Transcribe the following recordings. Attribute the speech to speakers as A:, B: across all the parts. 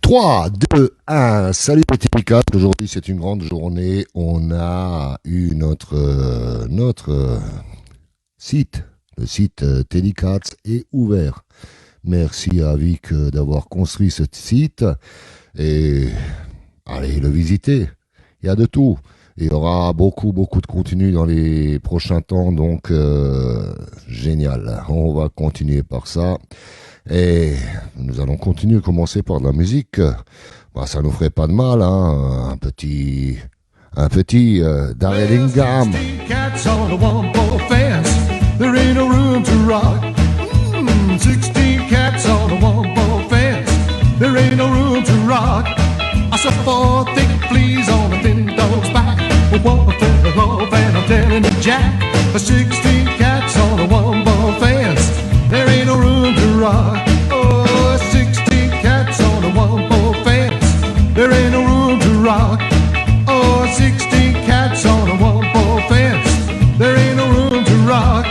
A: 3, 2, 1. Salut petit Picard. Aujourd'hui c'est une grande journée. On a eu notre site. Le site Telecats est ouvert. Merci à Vic d'avoir construit ce site. Et allez le visiter. Il y a de tout. Il y aura beaucoup de contenu dans les prochains temps. Donc génial. On va continuer par ça. Et nous allons continuer, commencer par de la musique. Bah, ça nous ferait pas de mal, hein. Un petit Darjeeling.
B: There ain't no room to rock. 16 cats on a one-ball fence. There ain't no room to rock. I saw 4 thick fleas on a thin dog's back. One fell off and I'm telling you, Jack. 16 cats on a one-ball fence. There ain't no room to rock. Oh, 16 cats on a one-ball fence. There ain't no room to rock. Oh, 16 cats on a one-ball fence. There ain't no room to rock.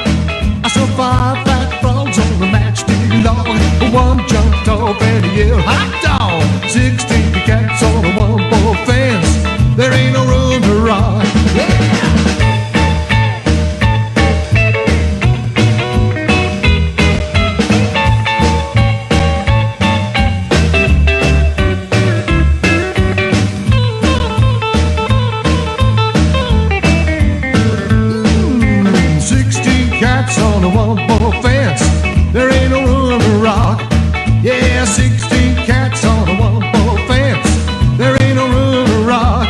B: I saw 5 fat frogs on the matchstick log. One jumped off and he yelled, hot dog! 16 cats on a one-ball fence. There ain't no room to rock. Yeah! 16 cats on a one-ball fence. There ain't no room to rock. Yeah, 16 cats on a one-ball fence. There ain't no room to rock.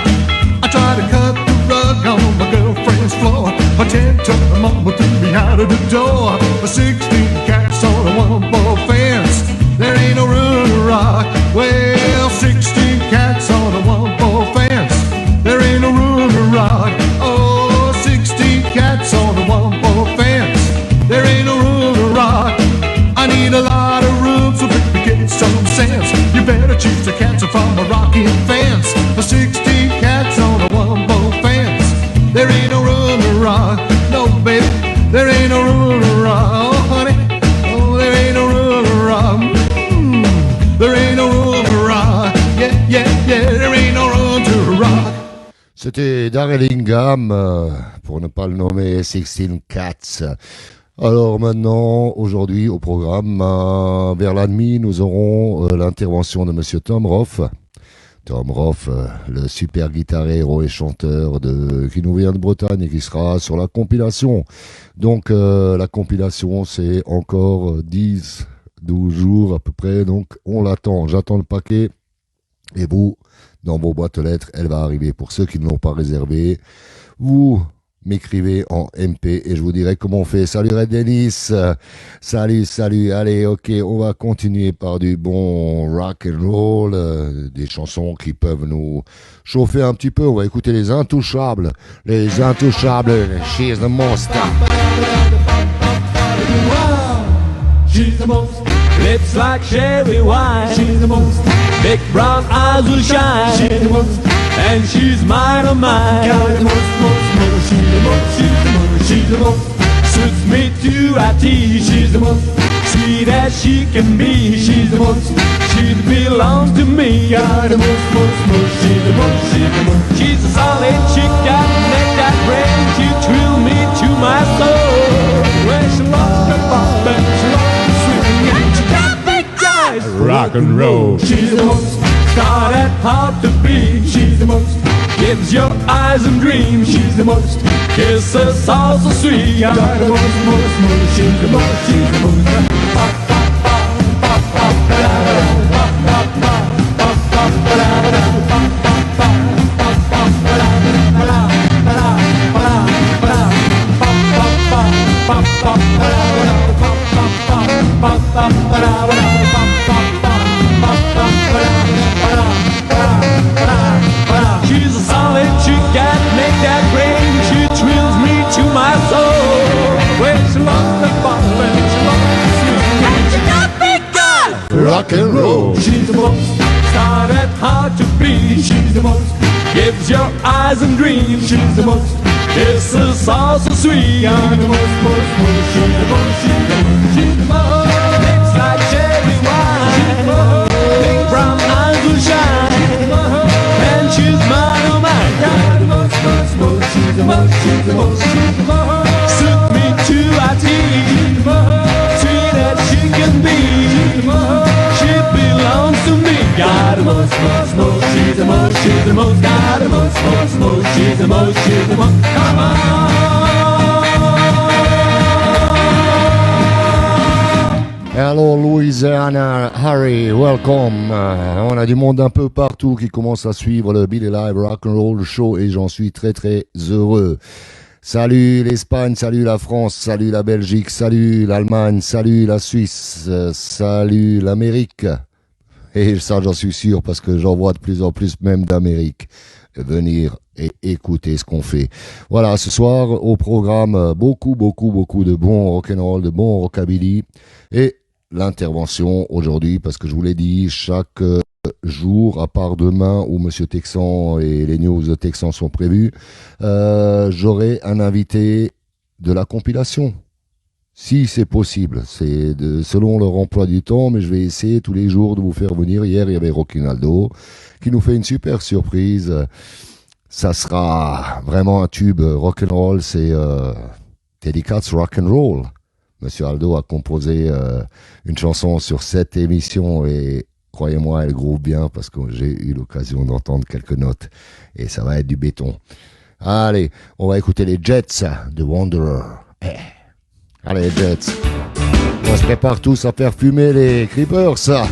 B: I tried to cut the rug on my girlfriend's floor. My 10-ton mama threw me out of the door. 16 cats on a one-ball fence. There ain't no room to rock. Well, 16 cats on a one-ball fence. There ain't no room to rock. Oh, 16 cats on a one-ball fence. There ain't no room to rock. I need a lot of room so we can get some sense. You better choose the cats from a rocking fence. 16 cats on a one-ball fence. There ain't no room to rock. No, baby, there ain't no room to rock. Oh, honey, oh, there ain't no room to rock. There ain't no room to rock. Yeah, there ain't no room to rock.
A: C'était Darjeeling, pour ne pas le nommer, 16 Cats. Alors maintenant, aujourd'hui au programme, vers la nuit, nous aurons l'intervention de Monsieur Tom Roth. Tom Roth, le super guitare héros et chanteur qui nous vient de Bretagne et qui sera sur la compilation. Donc la compilation, c'est encore 10-12 jours à peu près, donc on l'attend. J'attends le paquet et vous, dans vos boîtes aux lettres, elle va arriver. Pour ceux qui ne l'ont pas réservé, vous m'écrivez en MP et je vous dirai comment on fait. Salut Red Dennis, salut, allez, ok, on va continuer par du bon rock and roll, des chansons qui peuvent nous chauffer un petit peu. On va écouter les Intouchables, She's the Most.
C: She's the most. Lips like cherry wine. She's the most. Big brown eyes will shine. She's the most. And she's mine, oh mine. Got the most. She's the most. She's the most. Suits me to a T. She's the most. Sweet as she can be. She's the most. She belongs to me. Got the most. She's the most. She's a solid chick. Got neck that brain. She thrill me to my soul. When she lost her boss, but she lost the swing. And she got big eyes.
D: Rock and roll.
C: She's the most. Not that hard to be. She's the most. Gives your eyes and dreams. She's the most. Kisses all so sweet. Got the most. She's the most. She's the most. She's a solid chick, got make that rain. She thrills me to my soul. When she lost the bottle, when she lost the swing, and she got big guys.
A: Rock and roll.
C: She's the most. Not that hard to be. She's the most. Gives your eyes and dreams. She's the most. Kisses all so sweet. I'm the most. She's the most. She's the most. Lips like cherry wine. Big brown eyes will the most, most, most. She's the most, she's the most. Got the most, most, most. She's the most, she's the most. Come on.
A: Hello Louisiana, Harry, welcome. On a du monde un peu partout qui commence à suivre le Billy Live Rock and Roll Show et j'en suis très très heureux. Salut l'Espagne, salut la France, salut la Belgique, salut l'Allemagne, salut la Suisse, salut l'Amérique. Et ça j'en suis sûr parce que j'en vois de plus en plus même d'Amérique venir et écouter ce qu'on fait. Voilà, ce soir au programme beaucoup de bons rock'n'roll, de bons rockabilly et l'intervention aujourd'hui, parce que je vous l'ai dit, chaque jour, à part demain où Monsieur Texan et les news de Texan sont prévus, j'aurai un invité de la compilation. Si c'est possible, c'est selon leur emploi du temps, mais je vais essayer tous les jours de vous faire venir. Hier, il y avait Rockinaldo qui nous fait une super surprise. Ça sera vraiment un tube rock'n'roll, c'est Teddy Katz Rock'n'Roll. Monsieur Aldo a composé une chanson sur cette émission et croyez-moi, elle groove bien parce que j'ai eu l'occasion d'entendre quelques notes et ça va être du béton. Allez, on va écouter les Jets de Wanderer. Allez, les Jets. On se prépare tous à faire fumer les Creepers, ça.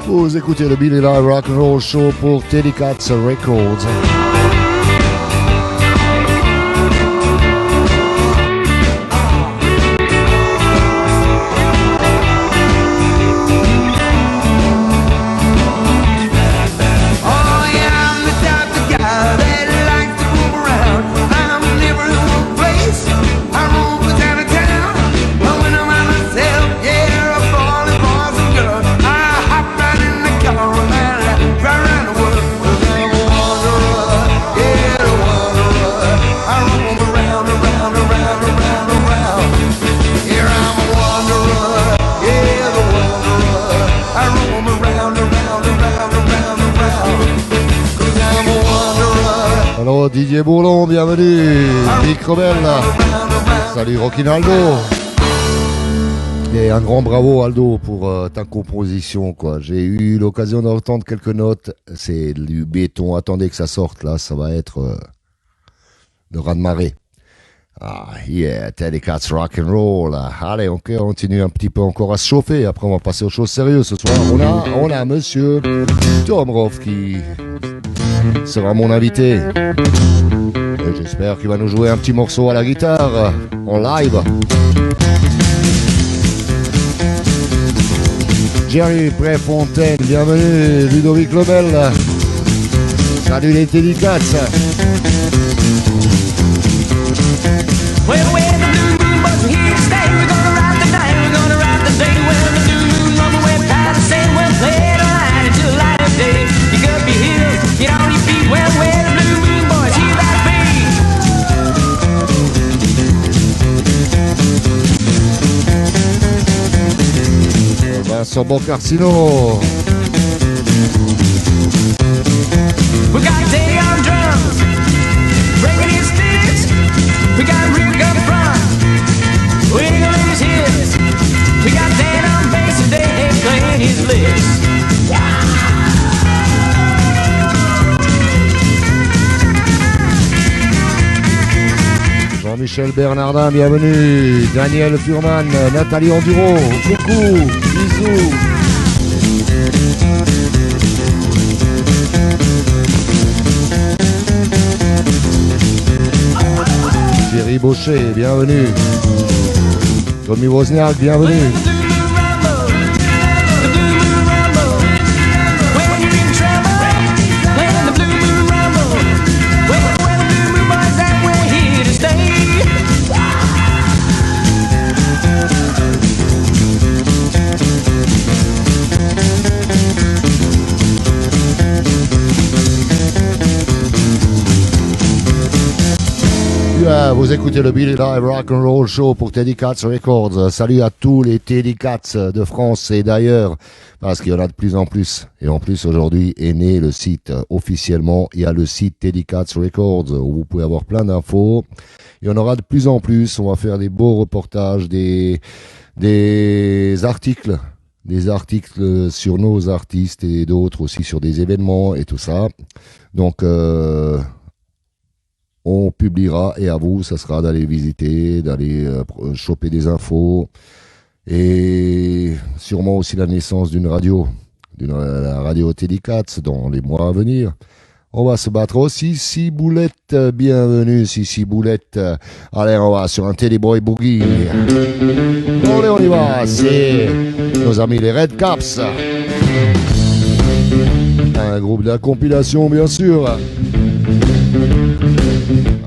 A: Vous écoutez le Billy Live Rock'n'Roll Show pour Teddy Katz Records. Alors Didier Bourlon, bienvenue. Microbel, salut Rockinaldo. Et un grand bravo Aldo pour ta composition, quoi. J'ai eu l'occasion d'entendre quelques notes. C'est du béton. Attendez que ça sorte là, ça va être le raz-de-marée. Ah, yeah, Teddy Katz Rock'n'Roll. Allez, on continue un petit peu encore à se chauffer. Après, on va passer aux choses sérieuses ce soir. On a monsieur Tom Roth qui sera mon invité. Et j'espère qu'il va nous jouer un petit morceau à la guitare en live. Jerry Préfontaine, bienvenue. Ludovic Lobel. Salut les Teddy Katz.
D: Well, when the blue moon was here to stay, we're gonna ride the night, we're gonna ride the day. When the blue moon on the way past the same, we'll play the night until light of day. You could be here, get on your feet. Well, when the blue moon boys, here that be.
A: sur Boccarcino.
D: We got Teddy on drums, breaking his sticks. We got Rick up front, wiggling his hips. We got Dan on bass and Dave playing his licks.
A: Jean-Michel Bernardin, bienvenue. Daniel Furman, Nathalie Enduro, coucou, bisous. Thierry Baucher, bienvenue. Tommy Wozniak, bienvenue. Vous écoutez le Billy Live Rock and Roll Show pour Teddy Katz Records. Salut à tous les Teddy Katz de France et d'ailleurs, parce qu'il y en a de plus en plus. Et en plus, aujourd'hui est né le site officiellement. Il y a le site Teddy Katz Records où vous pouvez avoir plein d'infos. Il y en aura de plus en plus. On va faire des beaux reportages, des articles sur nos artistes et d'autres aussi sur des événements et tout ça. Donc, on publiera et à vous, ça sera d'aller visiter, d'aller choper des infos et sûrement aussi la naissance d'une radio, la radio Teddy Katz dans les mois à venir. On va se battre aussi. Ciboulette, bienvenue Ciboulette. Allez, on va sur un Teddy Boy Boogie. Allez, on y va, c'est nos amis les Red Caps. Un groupe de la compilation, bien sûr.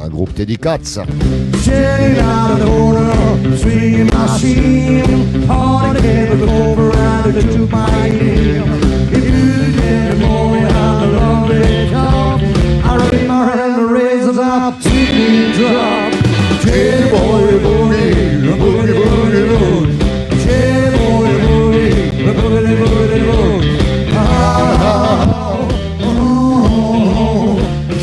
A: Un groupe Teddy Katz.
B: Chilling out the corner, swinging my sheen, hard to get the over and to my ear. If you get the morning, I'm a lonely cop. I raise my hand and raise it up, sweet me drop. Teddy boy, boogie, boogie, boogie, boogie. Teddy boy, boogie, boogie, boogie, boogie.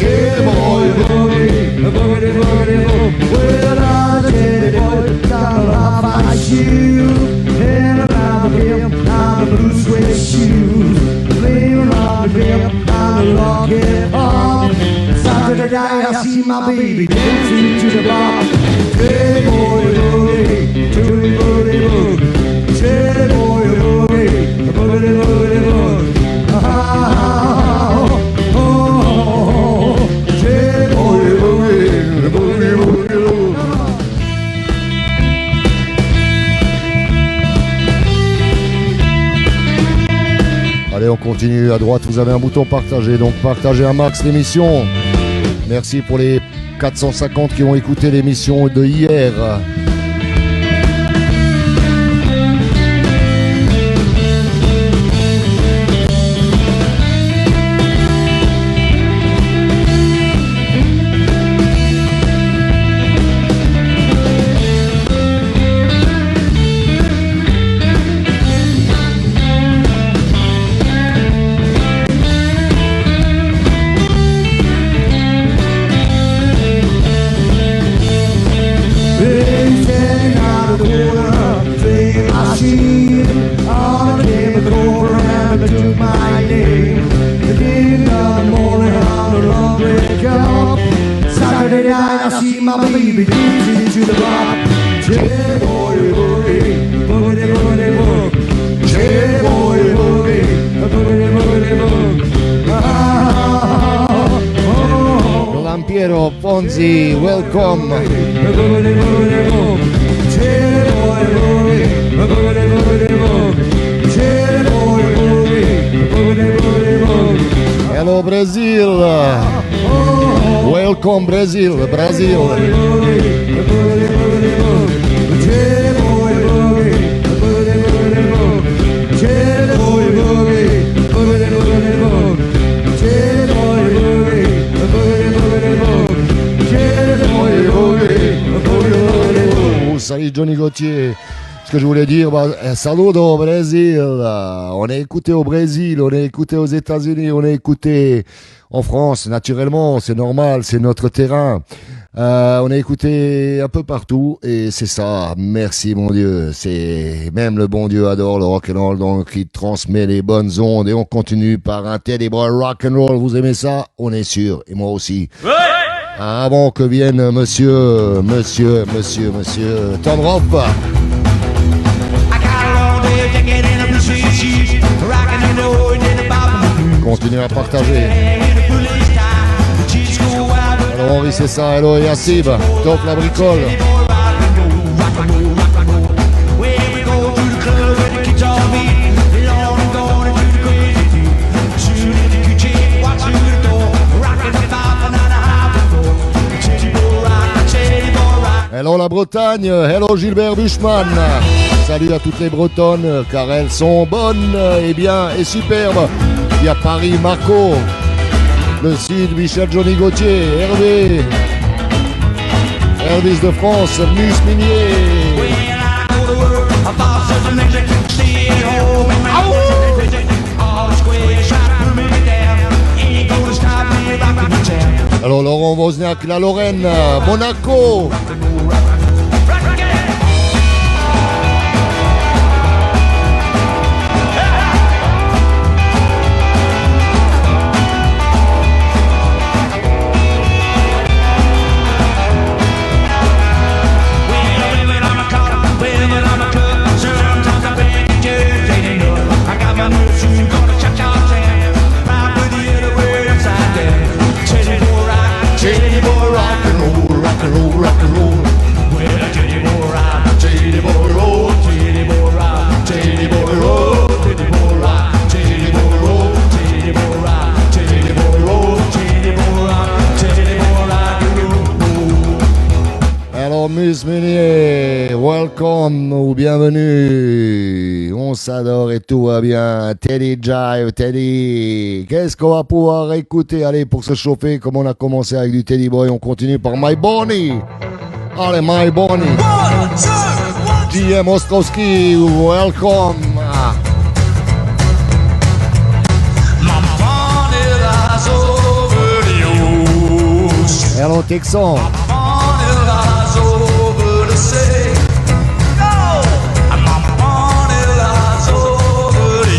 B: Teddy boy, boogie, boogie, boogie, boogie. Well, I'm a teddy boy, got a lot of shoes, and I'm a him, I'm a blue suede shoes. Leaning on the hip, I'm a locket up. Saturday night, I see my baby dancing to the bar. Teddy boy, boogie, boogie, boogie, boogie. Teddy boy, boogie, boogie, boogie, boogie.
A: Allez, on continue. À droite, vous avez un bouton partager. Donc, partagez un max l'émission. Merci pour les 450 qui ont écouté l'émission de hier. Lampiero Ponzi, welcome. Hello Brazil. Welcome Brazil, Brazil. Salut Johnny Gauthier. Ce que je voulais dire, saludo au Brésil. On est écouté au Brésil, on est écouté aux États-Unis, on est écouté en France, naturellement, c'est normal, c'est notre terrain. On est écouté un peu partout et c'est ça. Merci mon Dieu. C'est même le bon Dieu adore le rock'n'roll, donc il transmet les bonnes ondes et on continue par un Teddy Boy rock'n'roll. Vous aimez ça? On est sûr et moi aussi. Ouais. Avant que vienne Monsieur Tom Robb. Continuez à partager. Alors Henri, c'est ça. Hello Yassib, top la bricole. Hello la Bretagne, hello Gilbert Buchmann. Salut à toutes les Bretonnes, car elles sont bonnes et bien et superbes. Il y a Paris, Marco. Le Sud, Michel Johnny Gauthier, Hervé. Elvis de France, Mus Minier. Alors Laurent Wozniak, la Lorraine, Monaco. Mus Meunier, welcome ou bienvenue. On s'adore et tout va bien. Teddy Jive, Teddy. Qu'est-ce qu'on va pouvoir écouter? Allez, pour se chauffer, comme on a commencé avec du Teddy Boy, on continue par My Bonnie. Allez, My Bonnie. JM Ostrowski, welcome. Hello, Texan.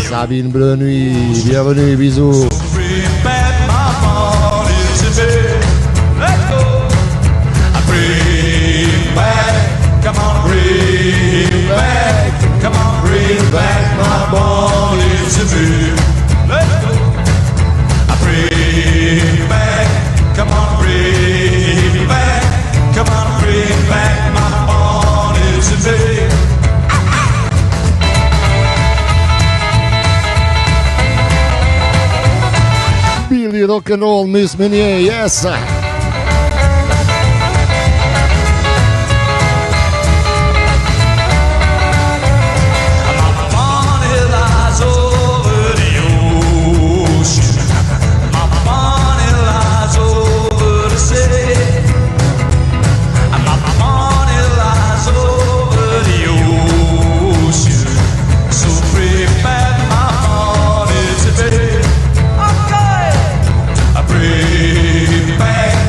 A: Sabine Bleu Nuit, bienvenue, bisous. Billy Rock'n'Roll, Mus Meunier, yes!
E: Back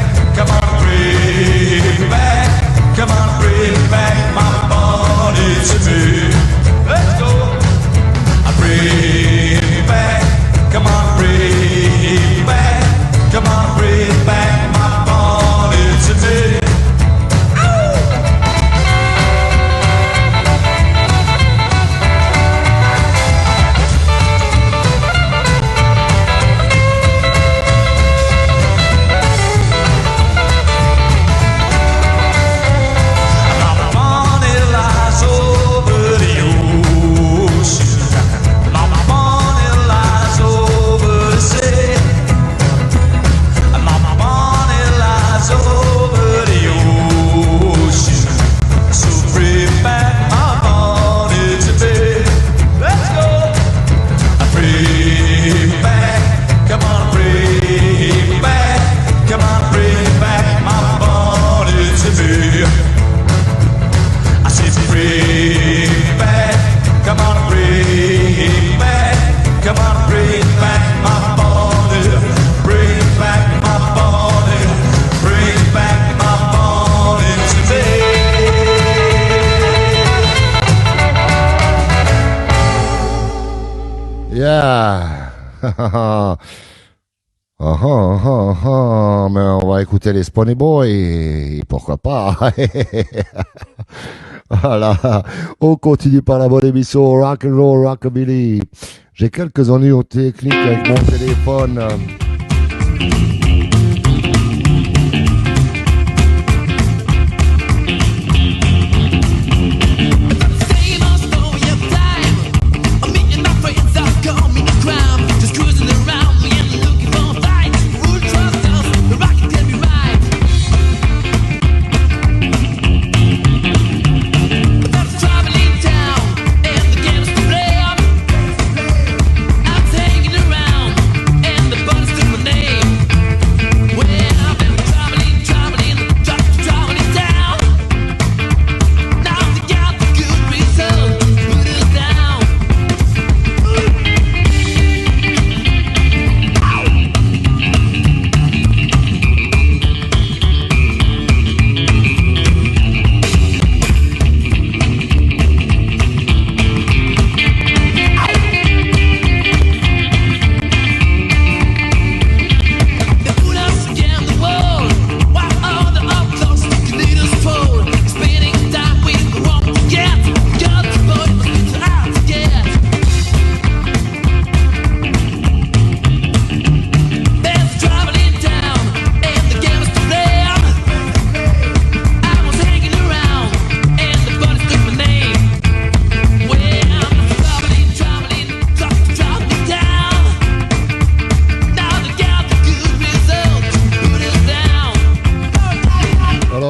A: Yeah. Mais on va écouter les Spony Boys, et pourquoi pas. Voilà. On continue par la bonne émission Rock and Roll Rockabilly. J'ai quelques ennuis techniques avec mon téléphone.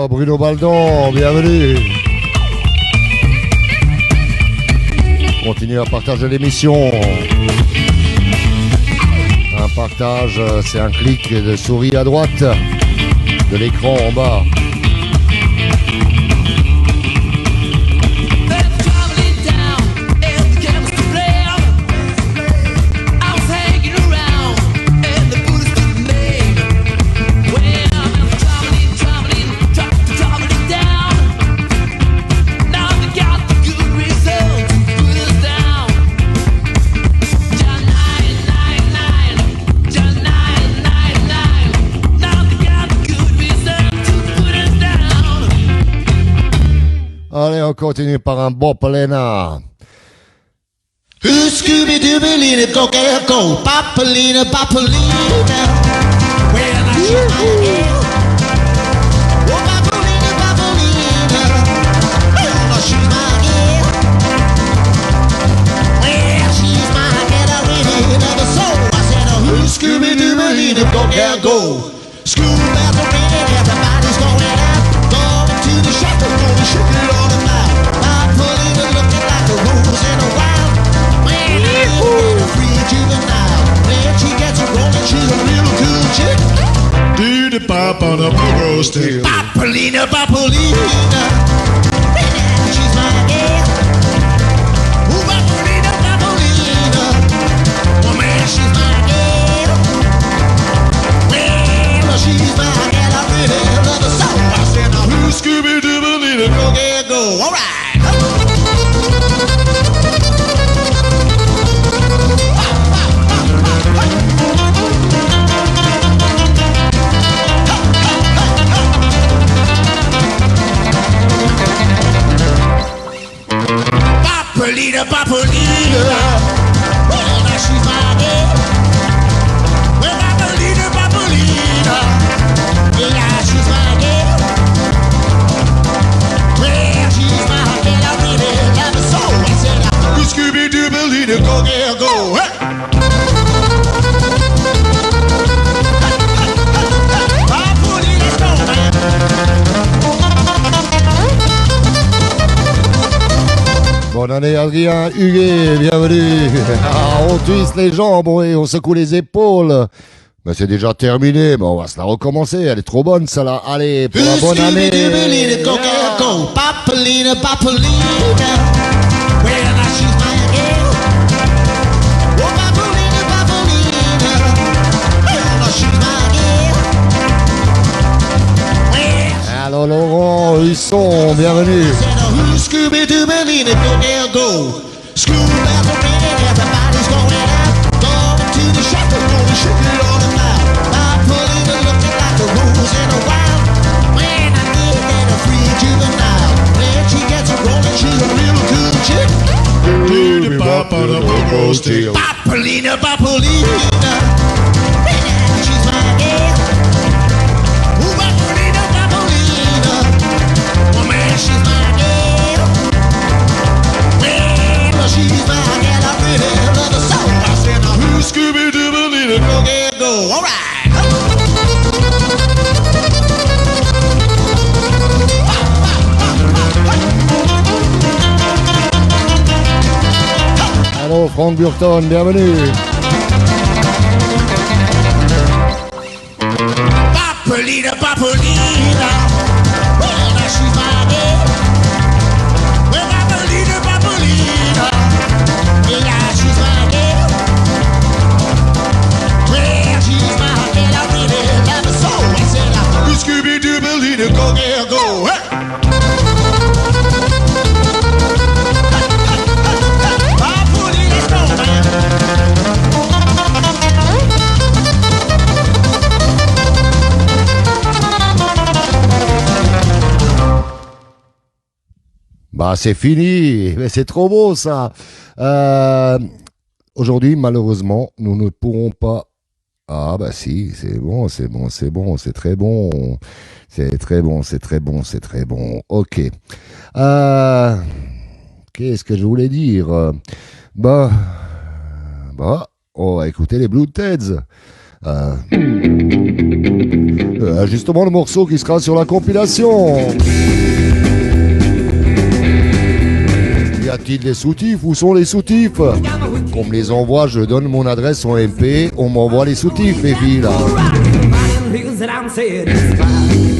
A: Bruno Baldon, bienvenue. Continuez à partager l'émission. Un partage, c'est un clic de souris à droite de l'écran en bas. Allez, on continue par un Bob Lena.
E: Scooby-Dooby-Lina, go get go, Papolina, Papolina. Well, I she's my girl. Oh, Papolina, Papolina. Well, she's my girl. Well, she's my girl, I really love her so. I said, oh, Scooby-Dooby-Lina, go get go. School bells are ringing, everybody's going out. Going to the shop, we're gonna shake it all about. Papolina looking like a rose in a wild. Free juvenile. When she gets a rolling, she's a real cool chick. Do the pop on a pogo stick. Papolina, Papolina. She's my girl. Ooh, Papolina, Papolina. Oh man, she's my girl. Well, she's my girl. I really love her so. I said, now who's Scooby-Dooby-Lina? Go get go. All right. Papolina, Papolina. Well, now she's my girl. Well, Papolina, Papolina. Yeah, she's my girl. Well, she's my girl. I really love her so. I said, Scooby-Dooby-Lina, go, girl, go. Hey. Papolina, let's go, man.
A: Bonne année Adrien Huguet, bienvenue. On twiste les jambes et on secoue les épaules. Mais c'est déjà terminé, mais on va se la recommencer. Elle est trop bonne celle-là. Allez, pour la bonne année.
E: Go, girl, go. Papolina, Papolina. Well, now she's my girl. Oh, Papolina, Papolina. Well, now she's my girl. Well,
A: Alors Laurent Husson, bienvenue.
E: Scooby-Dooby-Lina, go, girl, go. School bells are ringing, everybody's going out. Pogo stick. Papolina, Papolina. She's my girl. Ooh, Papolina, Papolina. Oh man, she's my girl. Well, she's my girl. I really love her so. I said, now who's Scooby-Doo, go get go. All right.
A: Allô, Frank Burton, bienvenue.
E: Papolina, Papolina. Well, now she's my girl. Well, Papolina, Papolina. Yeah, she's my girl. Well, she's my girl. I really love her so. I said, Scooby-Doo, go, girl, go. Hey!
A: Bah c'est fini, mais c'est trop beau ça. Aujourd'hui, malheureusement, nous ne pourrons pas. Ah bah si, c'est bon, c'est bon, c'est bon, c'est très bon, c'est très bon, c'est très bon, c'est très bon. Ok. Qu'est-ce que je voulais dire? Bah, on va écouter les Blue Teds. Justement le morceau qui sera sur la compilation. Y a-t-il des soutifs? Où sont les soutifs? Qu'on me les envoie, je donne mon adresse en MP, on m'envoie les soutifs, les filles là.
F: Say it is fine.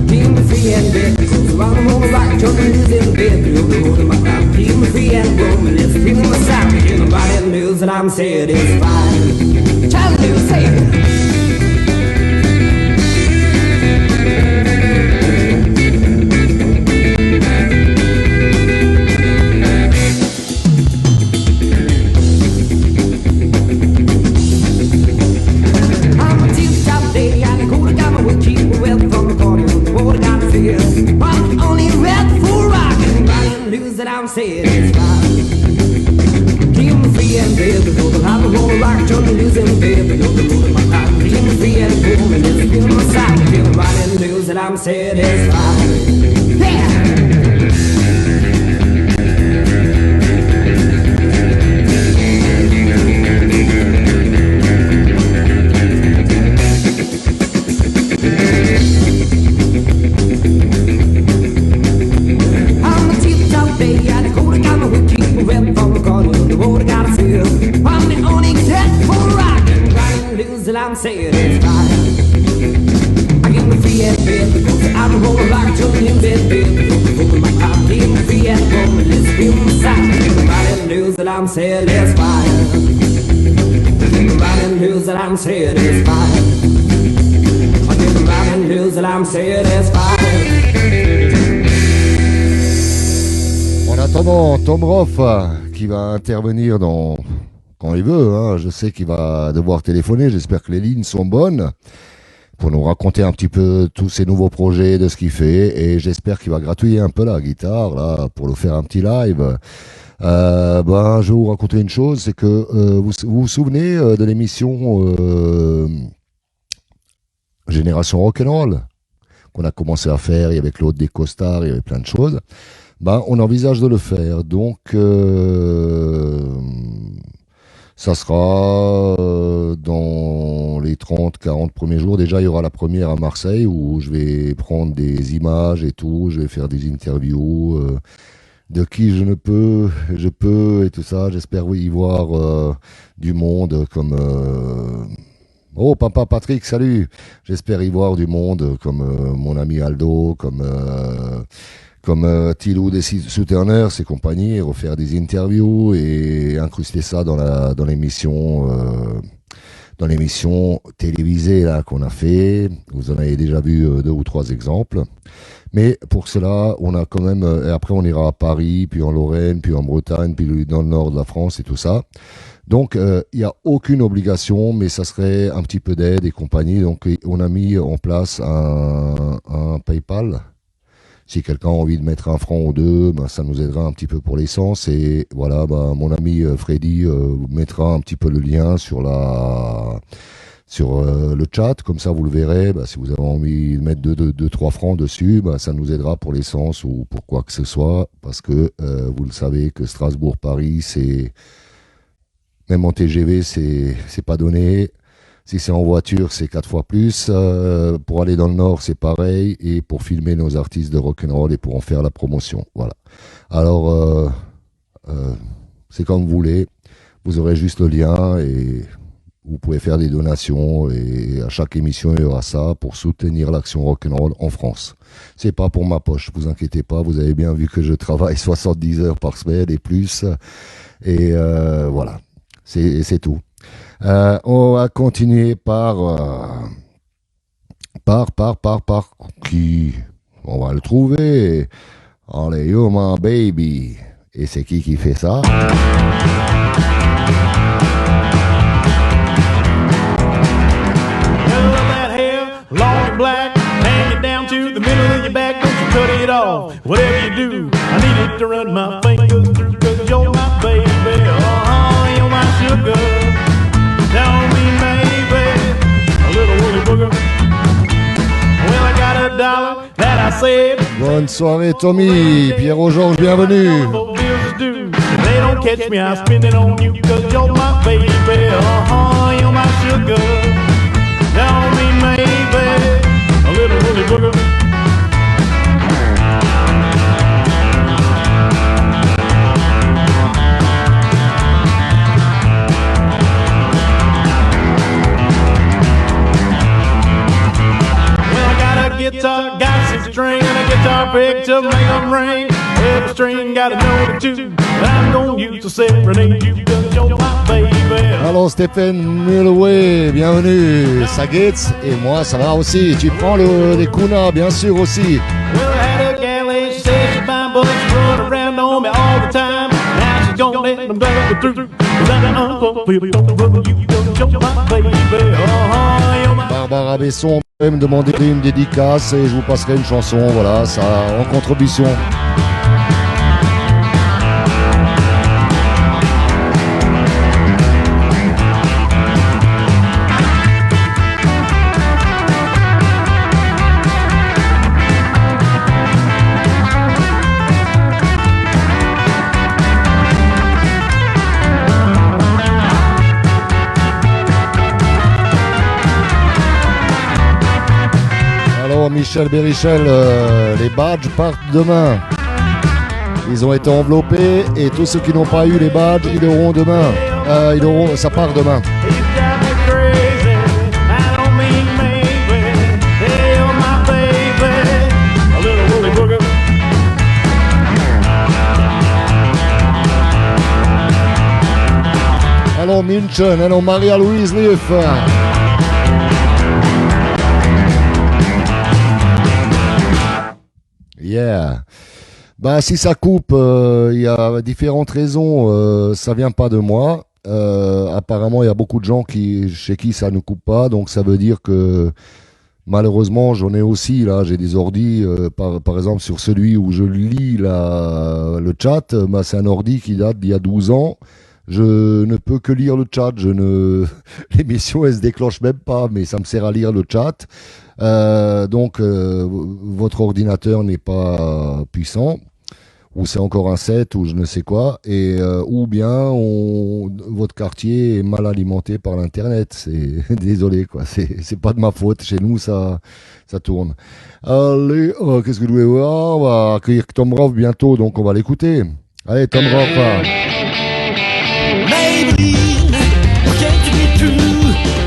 F: Keep me free and baby, because I'm gonna rock till the losing baby. You're the moon of my life. Keep me free and boom, and it's feel my side. Feel the right and lose, and I'm saying it's fine. Yeah. I'm saying it's fine. I give me free and bed because I'm gonna rock till the new bed, baby. I give me free and home and let's feel inside. Everybody knows that I'm saying it's fine. Everybody knows that I'm saying it's fine. Everybody knows that I'm saying it's fine.
A: En attendant, Tom Roth qui va intervenir quand il veut, hein. Je sais qu'il va devoir téléphoner, j'espère que les lignes sont bonnes pour nous raconter un petit peu tous ses nouveaux projets, de ce qu'il fait, et j'espère qu'il va gratouiller un peu la guitare là pour nous faire un petit live. Je vais vous raconter une chose, c'est que vous vous souvenez de l'émission Génération Rock'n'Roll qu'on a commencé à faire, il y avait Claude Descostards, il y avait plein de choses. On envisage de le faire, donc ça sera dans les 30-40 premiers jours. Déjà, il y aura la première à Marseille où je vais prendre des images et tout. Je vais faire des interviews de qui je peux et tout ça. J'espère y voir du monde comme... Oh, papa Patrick, salut. J'espère y voir du monde comme mon ami Aldo, comme Tilou des Southerners et compagnie, et refaire des interviews et incruster ça dans l'émission télévisée là qu'on a fait. Vous en avez déjà vu 2 ou 3 exemples. Mais pour cela, on a quand même, et après on ira à Paris, puis en Lorraine, puis en Bretagne, puis dans le nord de la France et tout ça. Donc il n'y a aucune obligation, mais ça serait un petit peu d'aide et compagnie. Donc on a mis en place un PayPal. Si quelqu'un a envie de mettre 1 franc ou 2, ben, ça nous aidera un petit peu pour l'essence. Et voilà, ben, mon ami Freddy mettra un petit peu le lien sur le chat, comme ça vous le verrez. Bah, si vous avez envie de mettre 2-3 francs dessus, bah, ça nous aidera pour l'essence ou pour quoi que ce soit, parce que vous le savez que Strasbourg-Paris, c'est même en TGV, c'est pas donné. Si c'est en voiture, c'est 4 fois plus. Pour aller dans le Nord, c'est pareil. Et pour filmer nos artistes de rock'n'roll et pour en faire la promotion, voilà. Alors, c'est comme vous voulez. Vous aurez juste le lien et vous pouvez faire des donations et à chaque émission il y aura ça pour soutenir l'action rock'n'roll en France. C'est pas pour ma poche, vous inquiétez pas, vous avez bien vu que je travaille 70 heures par semaine et plus. Et voilà, c'est tout. On va continuer par qui on va le trouver. Allez, You're My Baby. Et c'est qui fait ça?
C: Long and black, hang it down to the middle of your back, don't you cut it off. Whatever you do, I need it to run my fingers through, 'cause you're my baby, you're my sugar. Tell me maybe, a little woolly booger. Well, I got $1 that I said.
A: Bonne soirée Tommy, Pierrot Georges, bienvenue.
C: They don't catch me, I spend it on you, 'cause you're my baby, you're my sugar. Tell me maybe, a little woolly booger. Well, I got a guitar, got some string, and a guitar pick to make them ring. Every string got a note or two, but I'm gonna use to serenade you, 'cause you're my baby.
A: Alors Stéphane Mulway, bienvenue. Ça guette et moi ça va aussi. Tu prends les Kuna bien sûr aussi.
C: Well, I had a gal and she said she fine, but she run around on me all the time. Now she's gonna let them go through.
A: Barbara Besson peut me demander une dédicace et je vous passerai une chanson, voilà, ça en contribution. Michel Bérichel, les badges partent demain. Ils ont été enveloppés et tous ceux qui n'ont pas eu les badges, ils auront demain. Ça part demain. Hello München, hello Maria-Louise Lief. Yeah. Bah si ça coupe, il y a différentes raisons. Ça vient pas de moi. Apparemment, il y a beaucoup de gens chez qui ça ne coupe pas, donc ça veut dire que malheureusement, j'en ai aussi là. J'ai des ordis, par exemple sur celui où je lis le chat. Bah, c'est un ordi qui date d'il y a 12 ans. Je ne peux que lire le chat. L'émission elle se déclenche même pas, mais ça me sert à lire le chat. Donc votre ordinateur n'est pas puissant, ou c'est encore un 7 ou je ne sais quoi, et ou bien votre quartier est mal alimenté par l'internet. C'est désolé quoi, c'est pas de ma faute. Chez nous ça tourne. Allez, qu'est-ce que je voulais voir? On va accueillir Tom Roth bientôt, donc on va l'écouter. Allez Tom Roth.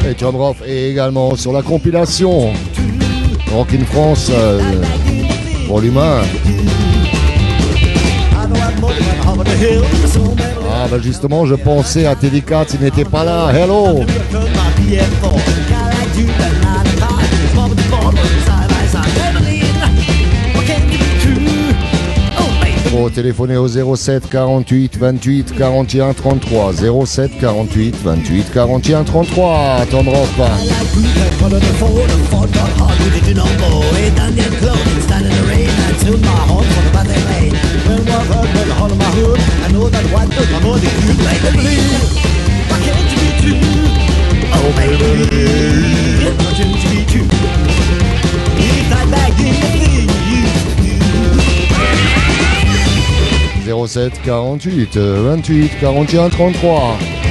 A: Et Tom Roth est également sur la compilation Rock in France volume 1. Ah bah justement je pensais à TD4, il n'était pas là. Hello. Faut téléphoner au 07 48 28 41 33. 07 48 28 41 33. Tom Roth.
G: soon my home for the battle lane. When one heard with the whole of my hood, I know that what does my body do. Baby, believe, why can't you be true? Oh, baby, believe, why can't you be true? If I back in the thing you do.
A: 07 48 28 41 33.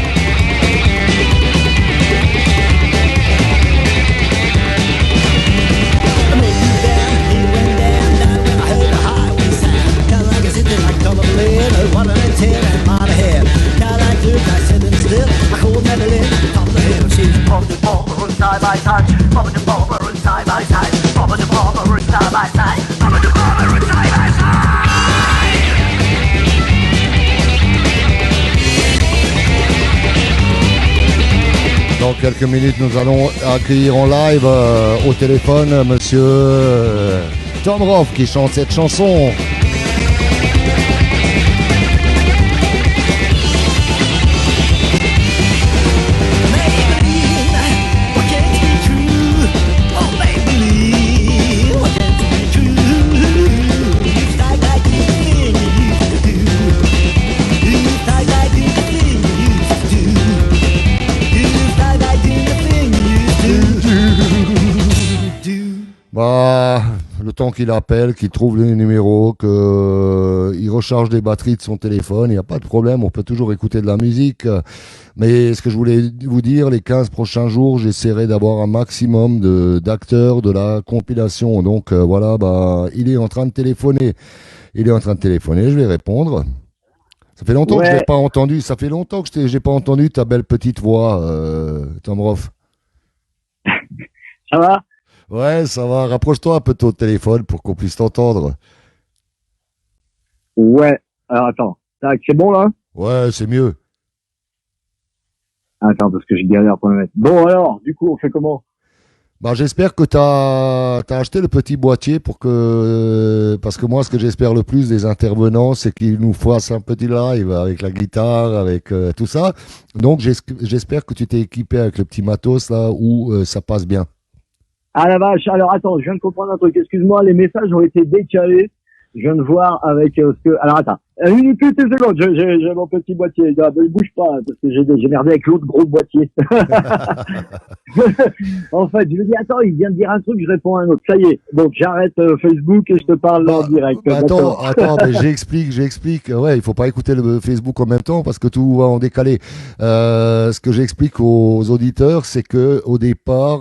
G: Side by side, Bobba the Bobba and side by side, Bobba the Bobba and side by side, Bobba the Bobba and side by side.
A: Dans quelques minutes, nous allons accueillir en live au téléphone monsieur Tom Roth qui chante cette chanson. Bah, le temps qu'il appelle, qu'il trouve les numéros, qu'il recharge les batteries de son téléphone, il n'y a pas de problème, on peut toujours écouter de la musique. Mais ce que je voulais vous dire, les 15 prochains jours, j'essaierai d'avoir un maximum d'acteurs de la compilation. Donc voilà, bah, il est en train de téléphoner. Je vais répondre. Ça fait longtemps que je l'ai pas entendu. Ça fait longtemps que j'ai pas entendu ta belle petite voix, Tom Roth.
H: Ça va?
A: Ouais, ça va. Rapproche-toi un peu de ton téléphone pour qu'on puisse t'entendre.
H: Ouais. Alors attends. C'est bon là?
A: Ouais, c'est mieux.
H: Attends, parce que j'ai galère pour me mettre. Bon alors, du coup, on fait comment?
A: Bah, j'espère que t'as acheté le petit boîtier parce que moi, ce que j'espère le plus des intervenants, c'est qu'ils nous fassent un petit live avec la guitare, avec tout ça. Donc, j'espère que tu t'es équipé avec le petit matos là où ça passe bien.
H: Ah la vache, alors attends, je viens de comprendre un truc, excuse-moi, les messages ont été décalés, je viens de voir avec ce que... Alors attends, une petite seconde, j'ai mon petit boîtier, ne bouge pas, parce que j'ai merdé avec l'autre gros boîtier. En fait, je me dis, attends, il vient de dire un truc, je réponds à un autre, ça y est, donc j'arrête Facebook et je te parle en direct.
A: Attends, mais j'explique, ouais, il faut pas écouter le Facebook en même temps, parce que tout va en décalé. Ce que j'explique aux auditeurs, c'est que au départ,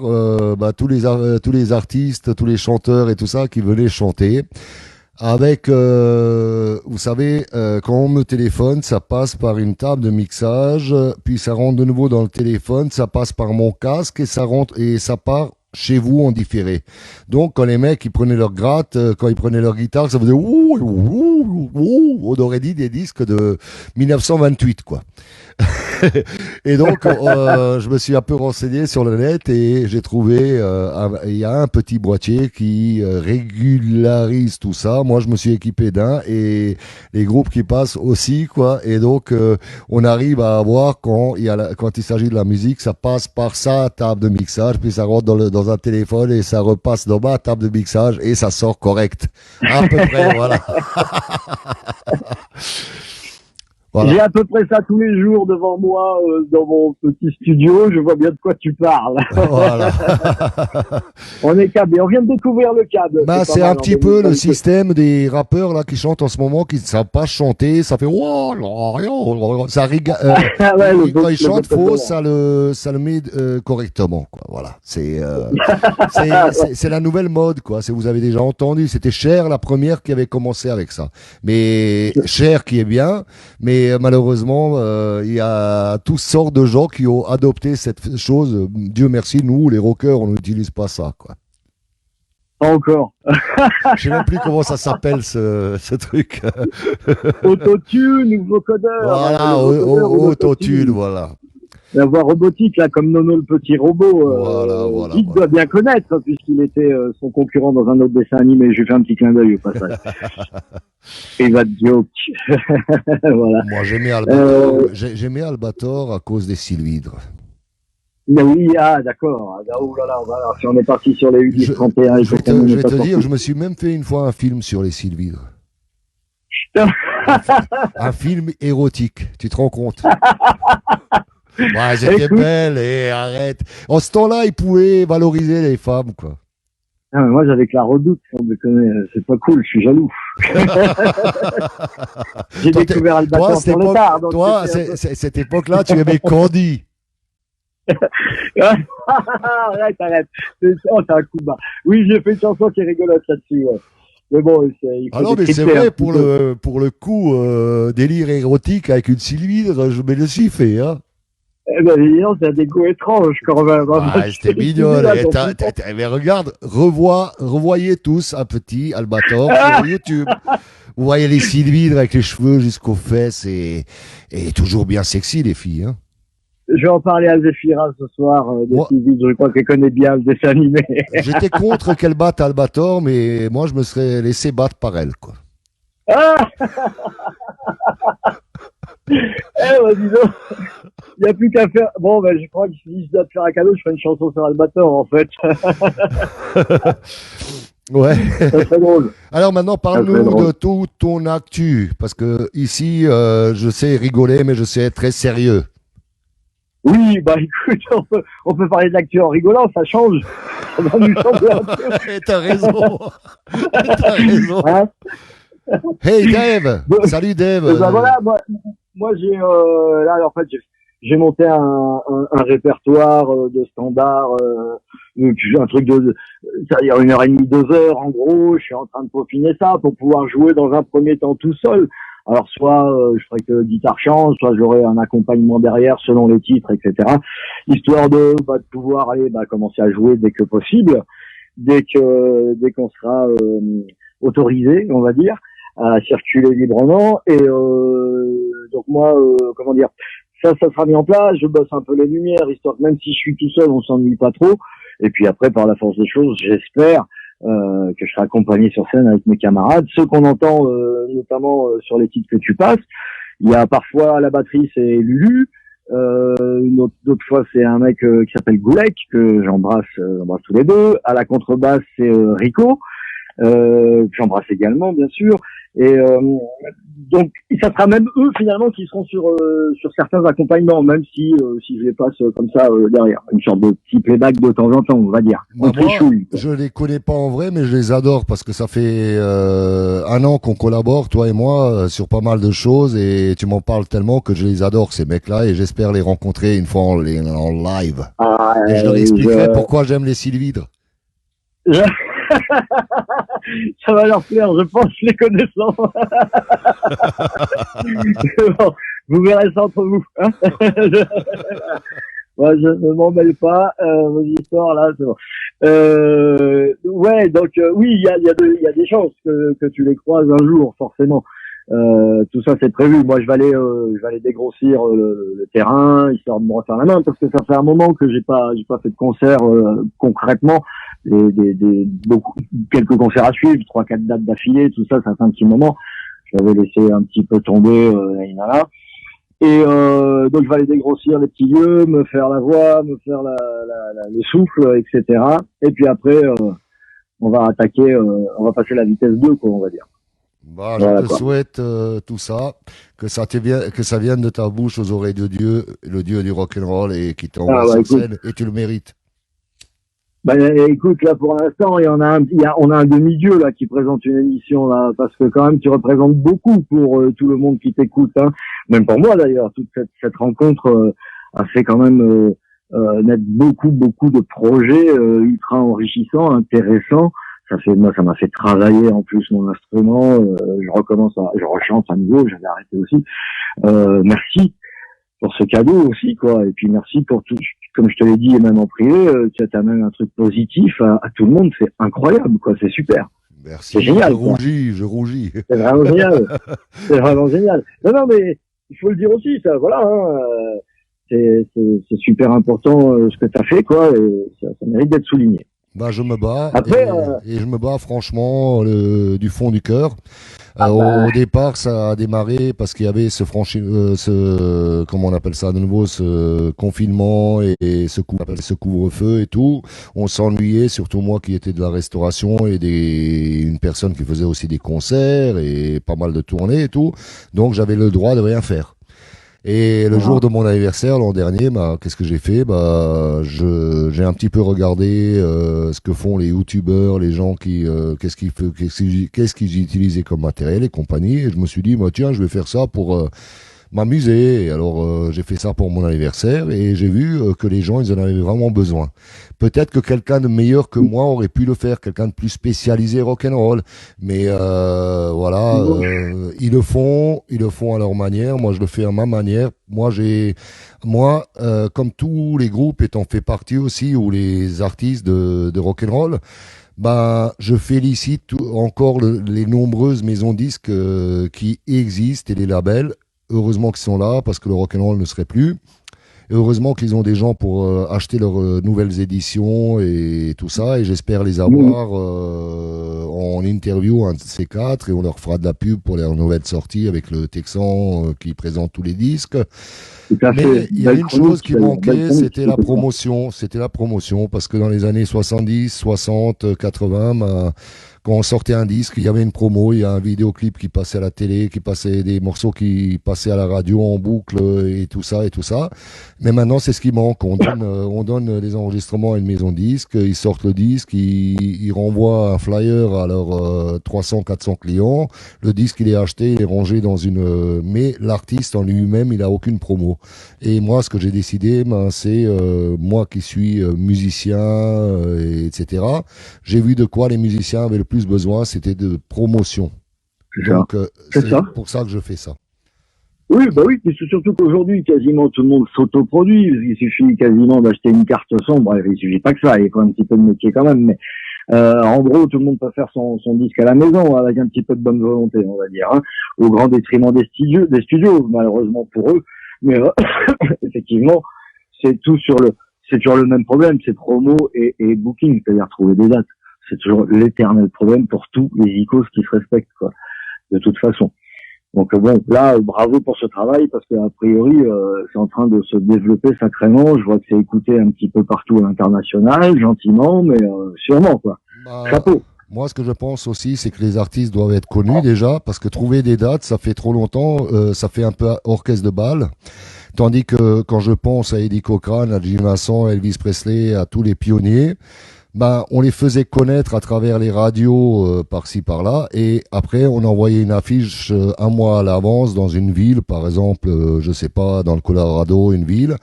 A: tous les artistes, tous les chanteurs et tout ça qui venaient chanter, avec, vous savez, quand on me téléphone, ça passe par une table de mixage, puis ça rentre de nouveau dans le téléphone, ça passe par mon casque et ça rentre et ça part chez vous en différé. Donc, quand les mecs ils prenaient leur gratte, quand ils prenaient leur guitare, ça faisait ouh, ouh, ouh, on aurait dit des disques de 1928, quoi. Et donc, je me suis un peu renseigné sur le net et j'ai trouvé, il y a un petit boîtier qui régularise tout ça. Moi, je me suis équipé d'un et les groupes qui passent aussi, quoi. Et donc, on arrive à avoir quand il s'agit de la musique, ça passe par sa table de mixage, puis ça rentre dans un téléphone et ça repasse dans ma table de mixage et ça sort correct. À peu près, voilà. Voilà.
H: J'ai à peu près ça tous les jours devant moi dans mon petit studio. Je vois bien de quoi tu parles. Voilà. On est câblé. On vient de découvrir le câble.
A: Bah, c'est un petit peu le système des rappeurs là qui chantent en ce moment, qui ne savent pas chanter. Ça fait ça quand ils chantent faux, ça le met correctement, quoi. Voilà. C'est la nouvelle mode, quoi. Vous avez déjà entendu. C'était Cher la première qui avait commencé avec ça. Mais Cher qui est bien, mais malheureusement, il y a toutes sortes de gens qui ont adopté cette chose. Dieu merci, nous, les rockers, on n'utilise pas ça, quoi.
H: Pas encore.
A: Je sais même plus comment ça s'appelle, ce truc.
H: Autotune ou vocodeur.
A: Voilà, autotune, voilà.
H: La voix robotique, là, comme Nono le petit robot.
A: Voilà.
H: Dick doit bien connaître, puisqu'il était son concurrent dans un autre dessin animé. Je lui fais un petit clin d'œil au passage. Et va joke. Voilà.
A: Moi, j'aimais Albator à cause des sylvidres.
H: Mais oui, ah, d'accord. Ah, oh là là, voilà. Si on est parti sur les 8 31, il
A: Je
H: faut
A: vais
H: qu'on
A: te,
H: ait
A: je vais
H: pas
A: te
H: sorti.
A: dire, je me suis même fait une fois un film sur les sylvidres. Un film érotique, tu te rends compte? Ouais, j'étais
H: Écoute.
A: belle et arrête. En ce temps-là, ils pouvaient valoriser les femmes, quoi.
H: Ah, mais moi, j'avais que la redoute, on me connaît. C'est pas cool, je suis jaloux. J'ai
A: Toi,
H: découvert
A: toi,
H: Albator
A: cette
H: sur le
A: époque,
H: tard. Donc
A: toi,
H: c'était un
A: cette époque-là, tu aimais Candy.
H: arrête, arrête. Oh, c'est un coup bas. Oui, j'ai fait une chanson qui est rigolote là-dessus, ouais. Mais bon, il faut
A: Ah non, mais c'est
H: décrypter un
A: vrai,
H: petit peu.
A: pour le coup, délire érotique avec une sylvidre, je me le suis fait, hein.
H: Eh ben, évidemment, c'est des goûts étranges quand même.
A: Ah, c'était mignon.
H: Là,
A: Mais regarde, revoyez tous un petit Albator sur YouTube. Vous voyez les sylvidres avec les cheveux jusqu'aux fesses et toujours bien sexy, les filles, hein.
H: je vais en parler à Zéphira ce soir, de
A: Moi-
H: Sylvie. Je crois qu'elle connaît bien le dessin animé.
A: J'étais contre qu'elle batte Albator, mais moi, je me serais laissé battre par elle, quoi.
H: Ah bah, dis donc. Il n'y a plus qu'à faire. Bon, ben, je crois que si je dois te faire un cadeau, je ferai une chanson sur Albator, en fait.
A: Ouais.
H: Ça serait drôle.
A: Alors maintenant,
H: Ça serait
A: parle-nous
H: drôle.
A: de tout ton actu, parce que ici, je sais rigoler, mais je sais être très sérieux.
H: Oui, bah écoute, on peut parler de l'actu en rigolant, ça change. Ça va nous changer un peu.
A: T'as raison. T'as raison.
H: Hein.
A: Hey Dave. Salut Dave.
H: Ben voilà, moi j'ai là en fait j'ai monté un répertoire de standards, un truc c'est-à-dire 1h30, 2 heures en gros. Je suis en train de peaufiner ça pour pouvoir jouer dans un premier temps tout seul. Alors soit je ferai que guitare chant, soit j'aurai un accompagnement derrière selon les titres, etc. Histoire de pouvoir aller commencer à jouer dès que possible, dès qu'on sera autorisé, on va dire, à circuler librement. Et donc moi, comment dire, ça sera mis en place. Je bosse un peu les lumières, histoire que même si je suis tout seul, on s'ennuie pas trop. Et puis après, par la force des choses, j'espère que je serai accompagné sur scène avec mes camarades, ceux qu'on entend notamment sur les titres que tu passes. Il y a parfois à la batterie, c'est Lulu. D'autres fois, c'est un mec qui s'appelle Goulek, que j'embrasse tous les deux. À la contrebasse, c'est Rico, que j'embrasse également, bien sûr. Et donc, ça sera même eux finalement qui seront sur certains accompagnements, même si je les passe comme ça derrière, une sorte de petit playback de temps en temps, on va dire.
A: Bah,
H: On trichouille, quoi.
A: je les connais pas en vrai, mais je les adore parce que ça fait 1 an qu'on collabore, toi et moi, sur pas mal de choses et tu m'en parles tellement que je les adore ces mecs-là et j'espère les rencontrer une fois en live.
H: Ah,
A: Et je leur expliquerai pourquoi j'aime les sylvidres.
H: Ça va leur plaire, je pense, les connaissants. Bon, vous verrez ça entre vous. Hein. Moi, je ne m'en mêle pas. Vos histoires, là, c'est bon. Ouais, donc oui, il y a des chances que tu les croises un jour, forcément. Tout ça, c'est prévu. Moi, je vais aller dégrossir le terrain, histoire de me refaire la main, parce que ça fait un moment que j'ai pas fait de concert concrètement. Quelques concerts à suivre, 3-4 dates d'affilée, tout ça, ça fait un petit moment. J'avais laissé un petit peu tomber là. Et donc je vais aller dégrossir les petits lieux, me faire la voix, me faire le souffle, etc. Et puis après, on va attaquer, on va passer la vitesse 2, quoi, on va dire.
A: Bah, je te souhaite tout ça, que ça vienne de ta bouche aux oreilles de Dieu, le Dieu du rock'n'roll, et qui t'envoie sur scène, et tu le mérites.
H: Bah écoute, là pour l'instant, on a un demi-dieu là qui présente une émission là, parce que quand même tu représentes beaucoup pour tout le monde qui t'écoute, hein. Même pour moi d'ailleurs, toute cette rencontre a fait quand même naître beaucoup de projets ultra enrichissants, intéressants. Ça m'a fait travailler en plus mon instrument. Je rechante à nouveau, j'avais arrêté aussi. Merci pour ce cadeau aussi, quoi. Et puis merci pour tout, comme je te l'ai dit, et même en privé, tu amènes un truc positif à tout le monde. C'est incroyable, quoi. C'est super.
A: Merci.
H: C'est génial.
A: Je rougis.
H: C'est vraiment génial. C'est vraiment génial. Non, mais il faut le dire aussi, ça. Voilà. Hein, c'est super important ce que t'as fait, quoi. Et ça mérite d'être souligné.
A: Bah, je me bats
H: Après,
A: et je me bats franchement du fond du cœur. Au départ, ça a démarré parce qu'il y avait comment on appelle ça de nouveau, ce confinement et ce couvre-feu et tout. On s'ennuyait, surtout moi qui étais de la restauration et une personne qui faisait aussi des concerts et pas mal de tournées et tout. Donc j'avais le droit de rien faire. Et le jour de mon anniversaire l'an dernier, bah, qu'est-ce que j'ai fait? Bah, j'ai un petit peu regardé ce que font les youtubeurs, les gens qui qu'est-ce qu'ils utilisaient comme matériel et compagnie. Et je me suis dit, bah, tiens, je vais faire ça pour m'amuser. Et alors j'ai fait ça pour mon anniversaire et j'ai vu que les gens ils en avaient vraiment besoin. Peut-être que quelqu'un de meilleur que moi aurait pu le faire, quelqu'un de plus spécialisé rock'n'roll, mais voilà, ils le font à leur manière. Moi je le fais à ma manière. Moi comme tous les groupes étant fait partie aussi ou les artistes de rock'n'roll. Ben, je félicite encore les nombreuses maisons disques qui existent et les labels. Heureusement qu'ils sont là parce que le rock'n'roll ne serait plus. Et heureusement qu'ils ont des gens pour acheter leurs nouvelles éditions et tout ça. Et j'espère les avoir en interview, un de ces quatre, et on leur fera de la pub pour leurs nouvelles sorties avec le Texan qui présente tous les disques. Mais il y a une chose qui manquait, c'était la promotion. C'était la promotion parce que dans les années 70, 60, 80, ben, quand on sortait un disque, il y avait une promo, il y a un vidéoclip qui passait à la télé, qui passait des morceaux qui passaient à la radio en boucle et tout ça et tout ça. Mais maintenant, c'est ce qui manque. On donne les enregistrements à une maison de disques, ils sortent le disque, ils renvoient un flyer à leurs 300, 400 clients. Le disque, il est acheté, il est rangé dans mais l'artiste en lui-même, il a aucune promo. Et moi, ce que j'ai décidé, ben, c'est moi qui suis musicien, etc. J'ai vu de quoi les musiciens avaient le plus besoin, c'était de promotion. Donc, c'est pour ça que je fais ça.
H: Oui, bah oui, c'est surtout qu'aujourd'hui, quasiment tout le monde s'autoproduit. Il suffit quasiment d'acheter une carte son. Bref, il suffit pas que ça. Il faut un petit peu de métier quand même. Mais en gros, tout le monde peut faire son disque à la maison avec un petit peu de bonne volonté, on va dire, hein, au grand détriment des studios, malheureusement pour eux. Mais effectivement, c'est toujours le même problème, c'est promo et booking, c'est-à-dire trouver des dates. C'est toujours l'éternel problème pour tous les icônes qui se respectent, quoi, de toute façon. Donc bon, là, bravo pour ce travail, parce que a priori, c'est en train de se développer sacrément. Je vois que c'est écouté un petit peu partout à l'international, gentiment, mais sûrement, quoi. Chapeau.
A: Moi, ce que je pense aussi, c'est que les artistes doivent être connus déjà, parce que trouver des dates, ça fait trop longtemps, ça fait un peu orchestre de bal. Tandis que quand je pense à Eddie Cochran, à Jim Vincent, à Elvis Presley, à tous les pionniers, ben, on les faisait connaître à travers les radios par-ci par-là, et après on envoyait une affiche un mois à l'avance dans une ville, par exemple, je sais pas, dans le Colorado, une ville.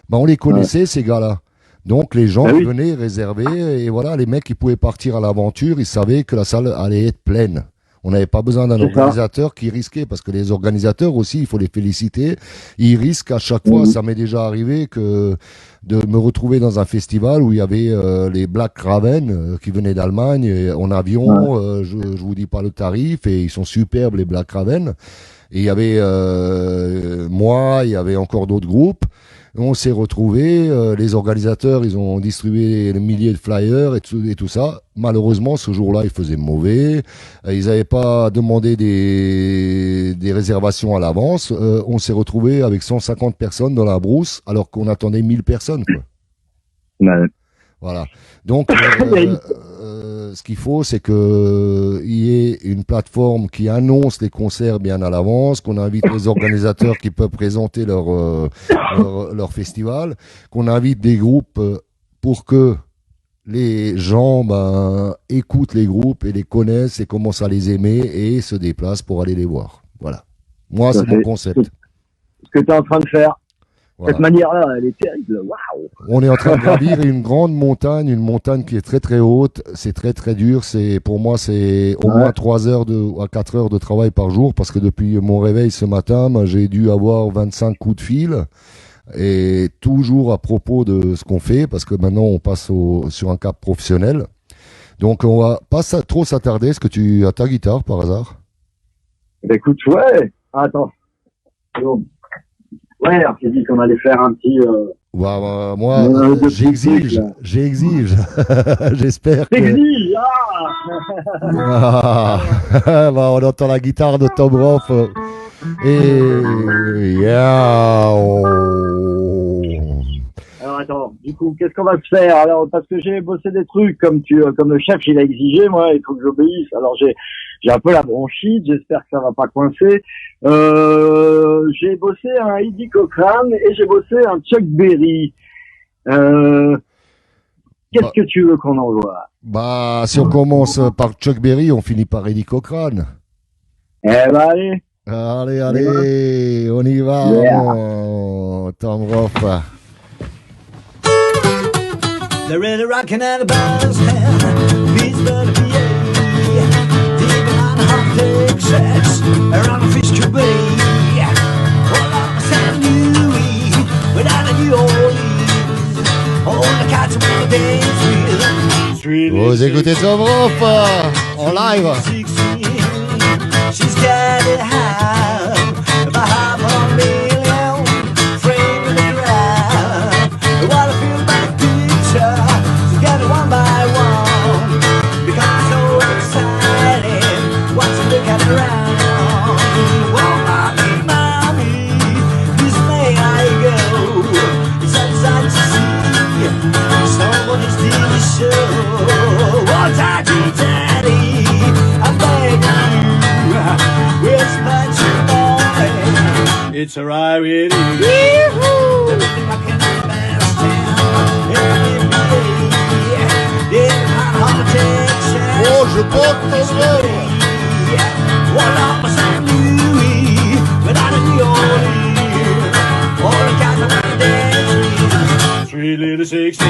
A: Ben, on les connaissait, ces gars-là. Donc les gens venaient réserver, et voilà, les mecs qui pouvaient partir à l'aventure, ils savaient que la salle allait être pleine. On n'avait pas besoin d'un organisateur qui risquait, parce que les organisateurs aussi, il faut les féliciter. Ils risquent à chaque fois. Ça m'est déjà arrivé de me retrouver dans un festival où il y avait les Black Raven qui venaient d'Allemagne en avion. Je vous dis pas le tarif, et ils sont superbes, les Black Raven. Et il y avait moi, il y avait encore d'autres groupes. On s'est retrouvés, les organisateurs, ils ont distribué des milliers de flyers et tout ça. Malheureusement, ce jour-là, il faisait mauvais. Ils n'avaient pas demandé des réservations à l'avance. On s'est retrouvés avec 150 personnes dans la brousse, alors qu'on attendait 1000 personnes, quoi. Voilà. Donc, ce qu'il faut, c'est que il y ait une plateforme qui annonce les concerts bien à l'avance, qu'on invite les organisateurs qui peuvent présenter leur festival, qu'on invite des groupes pour que les gens écoutent les groupes et les connaissent et commencent à les aimer et se déplacent pour aller les voir. Voilà. Moi, c'est mon concept.
H: Ce que tu es en train de faire.
A: Voilà.
H: Cette manière-là, elle est terrible. Waouh!
A: On est en train de gravir une grande montagne, une montagne qui est très très haute. C'est très très dur. Pour moi, c'est au moins 3 heures à 4 heures de travail par jour, parce que depuis mon réveil ce matin, j'ai dû avoir 25 coups de fil, et toujours à propos de ce qu'on fait, parce que maintenant on passe sur un cap professionnel. Donc on va pas trop s'attarder. Est-ce que tu as ta guitare par hasard?
H: Ben écoute, ouais. Attends. Bon. Ouais, on s'est dit qu'on allait faire un petit
A: Moi,
H: J'exige.
A: J'espère que...
H: T'exiges,
A: Ah, on entend la guitare de Tom Roth. Et... Yeah.
H: Alors attends, du coup, qu'est-ce qu'on va se faire? Alors, parce que j'ai bossé des trucs comme le chef, il a exigé, moi, il faut que j'obéisse. Alors j'ai un peu la bronchite, j'espère que ça va pas coincer. J'ai bossé un Eddie Cochran et j'ai bossé un Chuck Berry. Qu'est-ce que tu veux qu'on envoie?
A: Si on commence par Chuck Berry, on finit par Eddie Cochran.
H: Eh ben, allez.
A: Allez, on y va.
H: Yeah.
A: Tom Roth.
G: They're really rocking at a bandstand, Pittsburgh, PA. Deep behind the hot Texas, around the Fish Bay. All up St. Louis, without a New Orleans. All the cats wanna dance with.
A: Vous écoutez Tom Roth en live.
G: She's got it high, about $500,000, framed in the ground. What I feel back picture, together one by one, because so excited, watch them look at it around. Well, mommy, this way I go, it's outside to see, somebody's TV show. Oh, daddy, I'm begging you, where's my boy? It's a ride with you.
A: Oh, je porte Tom Roth.
G: One up St. Louis, without a New Orleans. All the guys are gonna dance with. Sweet little 16.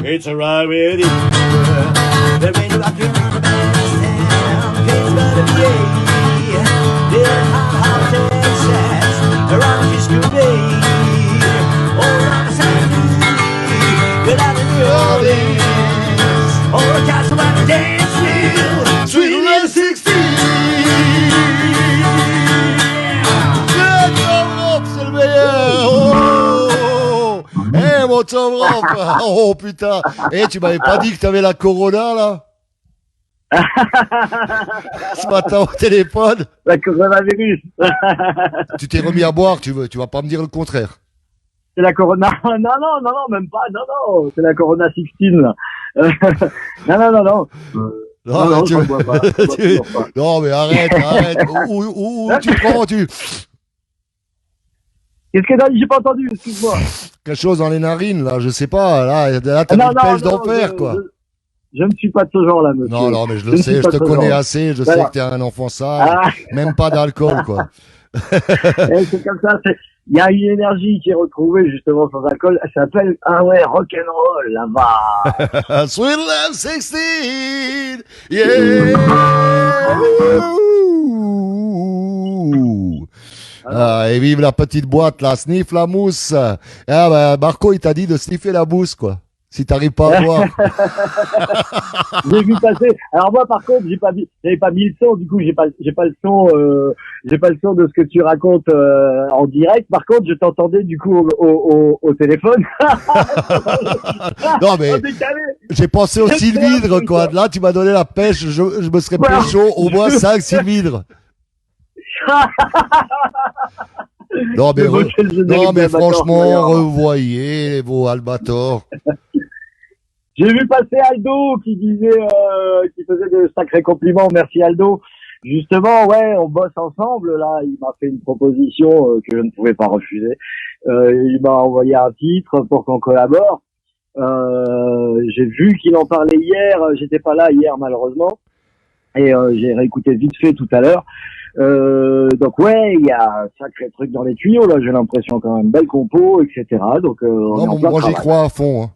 G: It's a ride with you. They're ready to rock you around the bandstand. Pittsburgh, PA. They're hot Texas. Around the Fish Bay. All around St. Louis. Without a New Orleans. All the cats about to dance with.
A: Sweet little 16. Tom Roth, c'est le meilleur. Oh, mon Tom Roth. Oh putain. Tu m'avais pas dit que t'avais la Corona là? Ce matin au téléphone.
H: La coronavirus.
A: Tu t'es remis à boire, tu vas pas me dire le contraire.
H: C'est la Corona. Non, même pas. Non. C'est la Corona 16, là. Non. Non,
A: tu...
H: je bois pas.
A: Non, mais arrête. Où tu prends,
H: Qu'est-ce que t'as dit? J'ai pas entendu, excuse-moi.
A: Quelque chose dans les narines, là, je sais pas. Là t'as une pêche d'enfer, quoi.
H: Je ne suis pas de ce genre-là, monsieur.
A: Non, mais je le sais, je te connais assez, je sais que t'es un enfant sage. Même pas d'alcool, quoi.
H: C'est comme ça, il y a une énergie qui est retrouvée, justement, sans alcool. Elle s'appelle, rock'n'roll, là-bas.
A: Sweet Love 16! Yeah! Et vive la petite boîte, là, sniff la mousse. Marco, il t'a dit de sniffer la mousse, quoi. Si t'arrives pas à boire.
H: J'ai vu passer. Alors moi, par contre, j'avais pas mis le son. Du coup, j'ai pas le son de ce que tu racontes en direct. Par contre, je t'entendais du coup au téléphone.
A: Non mais j'ai pensé au Sylvidre, quoi. Là, tu m'as donné la pêche. Je me serais pécho au moins 5 Sylvidres. Non mais franchement, revoyez vos Albator.
H: J'ai vu passer Aldo qui faisait de sacrés compliments. Merci Aldo. Justement, ouais, on bosse ensemble. Là, il m'a fait une proposition que je ne pouvais pas refuser. Il m'a envoyé un titre pour qu'on collabore. J'ai vu qu'il en parlait hier. J'étais pas là hier malheureusement. Et j'ai réécouté vite fait tout à l'heure. Donc ouais, il y a un sacré truc dans les tuyaux là, j'ai l'impression quand même, belle compo, etc. Donc on est en
A: Non,
H: plein
A: moi j'y
H: travail.
A: crois à fond. Hein.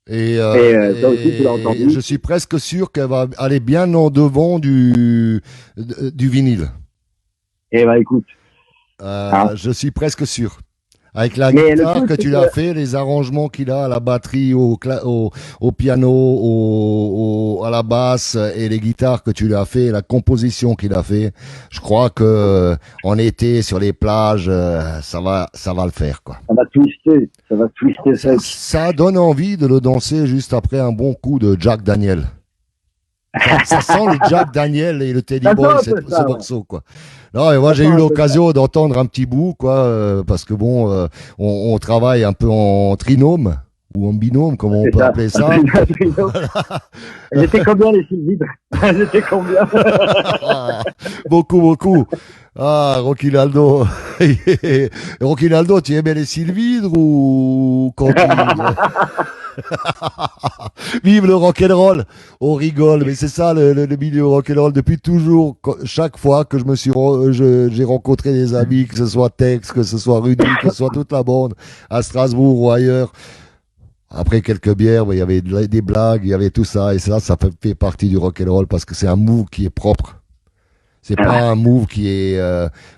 A: Et
H: ça aussi, tu l'as entendu.
A: je suis presque sûr qu'elle va aller bien en devant du vinyle.
H: Et bah écoute,
A: Je suis presque sûr. Avec la
H: Mais le
A: guitare
H: truc,
A: que
H: c'est
A: tu
H: que-
A: l'as fait, les arrangements qu'il a à la batterie, au piano, à la basse et les guitares que tu lui as fait, la composition qu'il a fait, je crois que en été sur les plages, ça va le faire quoi.
H: ça va twister sec.
A: Ça donne envie de le danser juste après un bon coup de Jack Daniel. Ça sent le Jack Daniel et le Teddy
H: Ça
A: Boy,
H: sent un peu
A: ce
H: ça, ouais.
A: morceau, quoi. Non, et moi, j'ai
H: sent
A: eu
H: un peu
A: l'occasion d'entendre un petit bout, quoi, parce que bon, on travaille un peu en trinôme, ou en binôme, comme on
H: C'est
A: peut
H: ça.
A: appeler ça.
H: Elles étaient combien les Sylvides? Elles étaient combien?
A: Beaucoup. Ah, Rocky Naldo. Rocky Naldo, tu aimais les sylvidres ou quand Vive le rock'n'roll. On rigole, mais c'est ça le milieu rock'n'roll depuis toujours. Chaque fois que j'ai rencontré des amis, que ce soit Tex, que ce soit Rudy, que ce soit toute la bande à Strasbourg ou ailleurs. Après quelques bières, il y avait des blagues, il y avait tout ça, et ça fait partie du rock'n'roll parce que c'est un move qui est propre. C'est pas un move qui est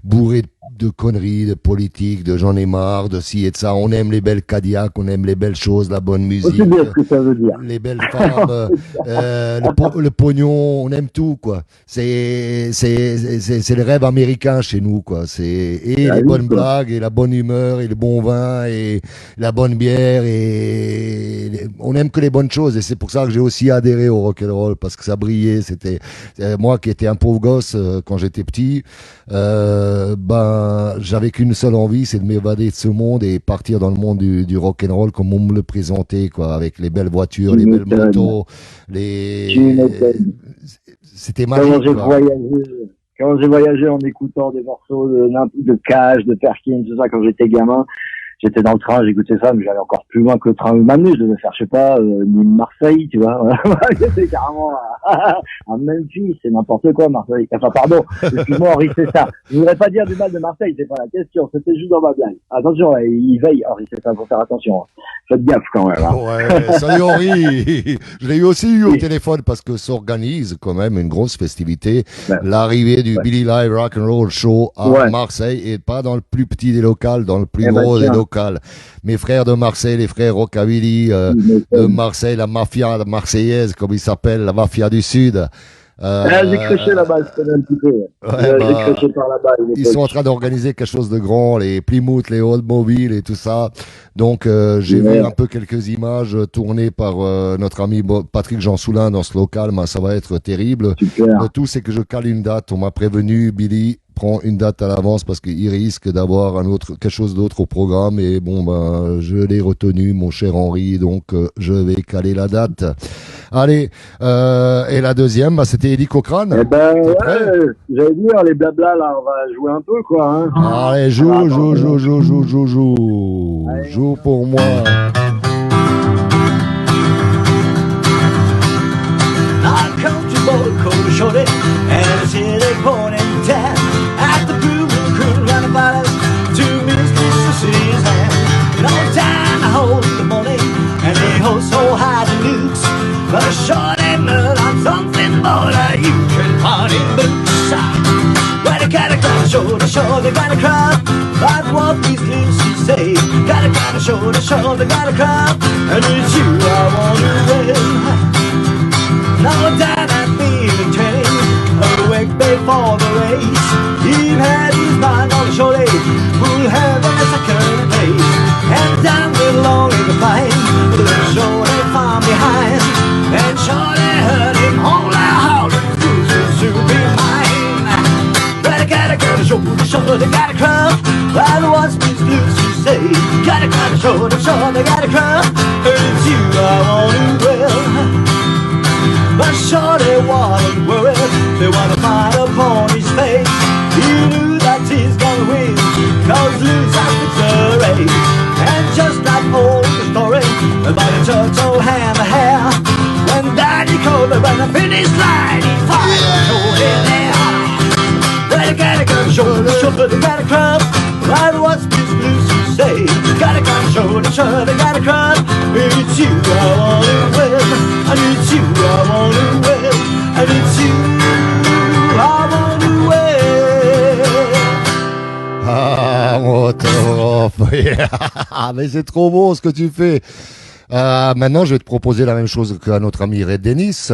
A: bourré de conneries, de politique, de j'en ai marre, de ci et de ça. On aime les belles Cadillacs, on aime les belles choses, la bonne musique,
H: C'est bien ce que ça veut dire.
A: les belles femmes, le pognon, on aime tout quoi. C'est le rêve américain chez nous quoi. Et
H: Ah
A: les
H: oui,
A: bonnes
H: quoi.
A: blagues et la bonne humeur et le bon vin et la bonne bière on aime que les bonnes choses et c'est pour ça que j'ai aussi adhéré au rock'n'roll parce que ça brillait. C'était moi qui étais un pauvre gosse quand j'étais petit. J'avais qu'une seule envie, c'est de m'évader de ce monde et partir dans le monde du rock'n'roll comme on me le présentait, quoi, avec les belles voitures,
H: Tu
A: les belles
H: m'étonnes.
A: motos,
H: Tu m'étonnes.
A: c'était
H: Quand
A: magique,
H: j'ai
A: quoi.
H: voyagé en écoutant des morceaux de Cage, de Perkins, tout ça, quand j'étais gamin, j'étais dans le train, j'écoutais ça, mais j'allais encore plus loin que le train où m'amener. Je devais faire, je sais pas, Nîmes-Marseille, tu vois. J'étais carrément à Memphis, c'est n'importe quoi, Marseille. Enfin, pardon, excuse-moi, Henri, c'est ça. Je voudrais pas dire du mal de Marseille, c'est pas la question, c'était juste dans ma blague. Attention, il veille, Henri, c'est ça, faut faire attention. Faites gaffe quand même. Hein.
A: Ouais, salut Henri. Je l'ai eu aussi au téléphone parce que s'organise quand même une grosse festivité.
H: Ouais.
A: L'arrivée du
H: Ouais.
A: Billy Live Rock and Roll Show à
H: Ouais.
A: Marseille et pas dans le plus petit des locales, dans le plus
H: Eh ben,
A: gros des
H: tiens.
A: locales. Mes frères de Marseille, les frères Rockabilly de Marseille, la mafia marseillaise, comme ils s'appellent, la mafia du Sud.
H: J'ai créché là-bas, je connais un petit peu. Ouais.
A: Ouais,
H: J'ai créché par là-bas. à une
A: Ils
H: époque.
A: sont en train d'organiser quelque chose de grand, les Plymouth, les Oldsmobile et tout ça. Donc j'ai
H: Ouais.
A: vu un peu quelques images tournées par notre ami Patrick Jean Soulin dans ce local, mais ça va être terrible.
H: Super.
A: Le tout, c'est que je cale une date. On m'a prévenu, Billy prend une date à l'avance parce qu'il risque d'avoir quelque chose d'autre au programme. Et bon, je l'ai retenu, mon cher Henri, donc je vais caler la date. Allez, et la deuxième, c'était Eddie Cochrane.
H: Eh ben,
A: T'es
H: ouais,
A: prêt
H: j'allais dire, les blabla, là, on va jouer un peu, quoi, hein.
A: Allez, joue
H: Allez.
A: Joue pour moi.
G: Our country boy called a shorty, and a city born in town. At the blue moon crew round about us, 2 minutes to see his hand. No time to hold the money, and they hold so high the nukes. But a shorty nut on something more than you can find in books. Well, they got a kind of shoulder, got a crowd. That's what these Lucy say. Got a kind of shoulder, got a crowd. And it's you I want to win. Now down at feeling train, awake before the race. He had his mind on the shorty, who'll have a second place. And down the long in the fight, the shorty found behind. And shorty heard him hold out, to be mine. But I gotta go to shoulder, got a crowd. That was Miss Lucy say. Got a kind of shoulder, got a crowd. And it's you I want to well. But shorty wasn't worried, they want to find upon his face. He knew that he's gonna win, cause Louis has the race. And just like old the story about the turtle and the hare, when Daddy called the run the finish line, he fired the shoulder, shoulder, gotta come. Right, what's business you say? Gotta come, shoulder, shoulder, gotta come. It's you I wanna win, and it's you I wanna win, and it's you I wanna win.
A: Ah, mon Tom. Mais c'est trop beau ce que tu fais. Maintenant, je vais te proposer la même chose qu'à notre ami Red Dennis.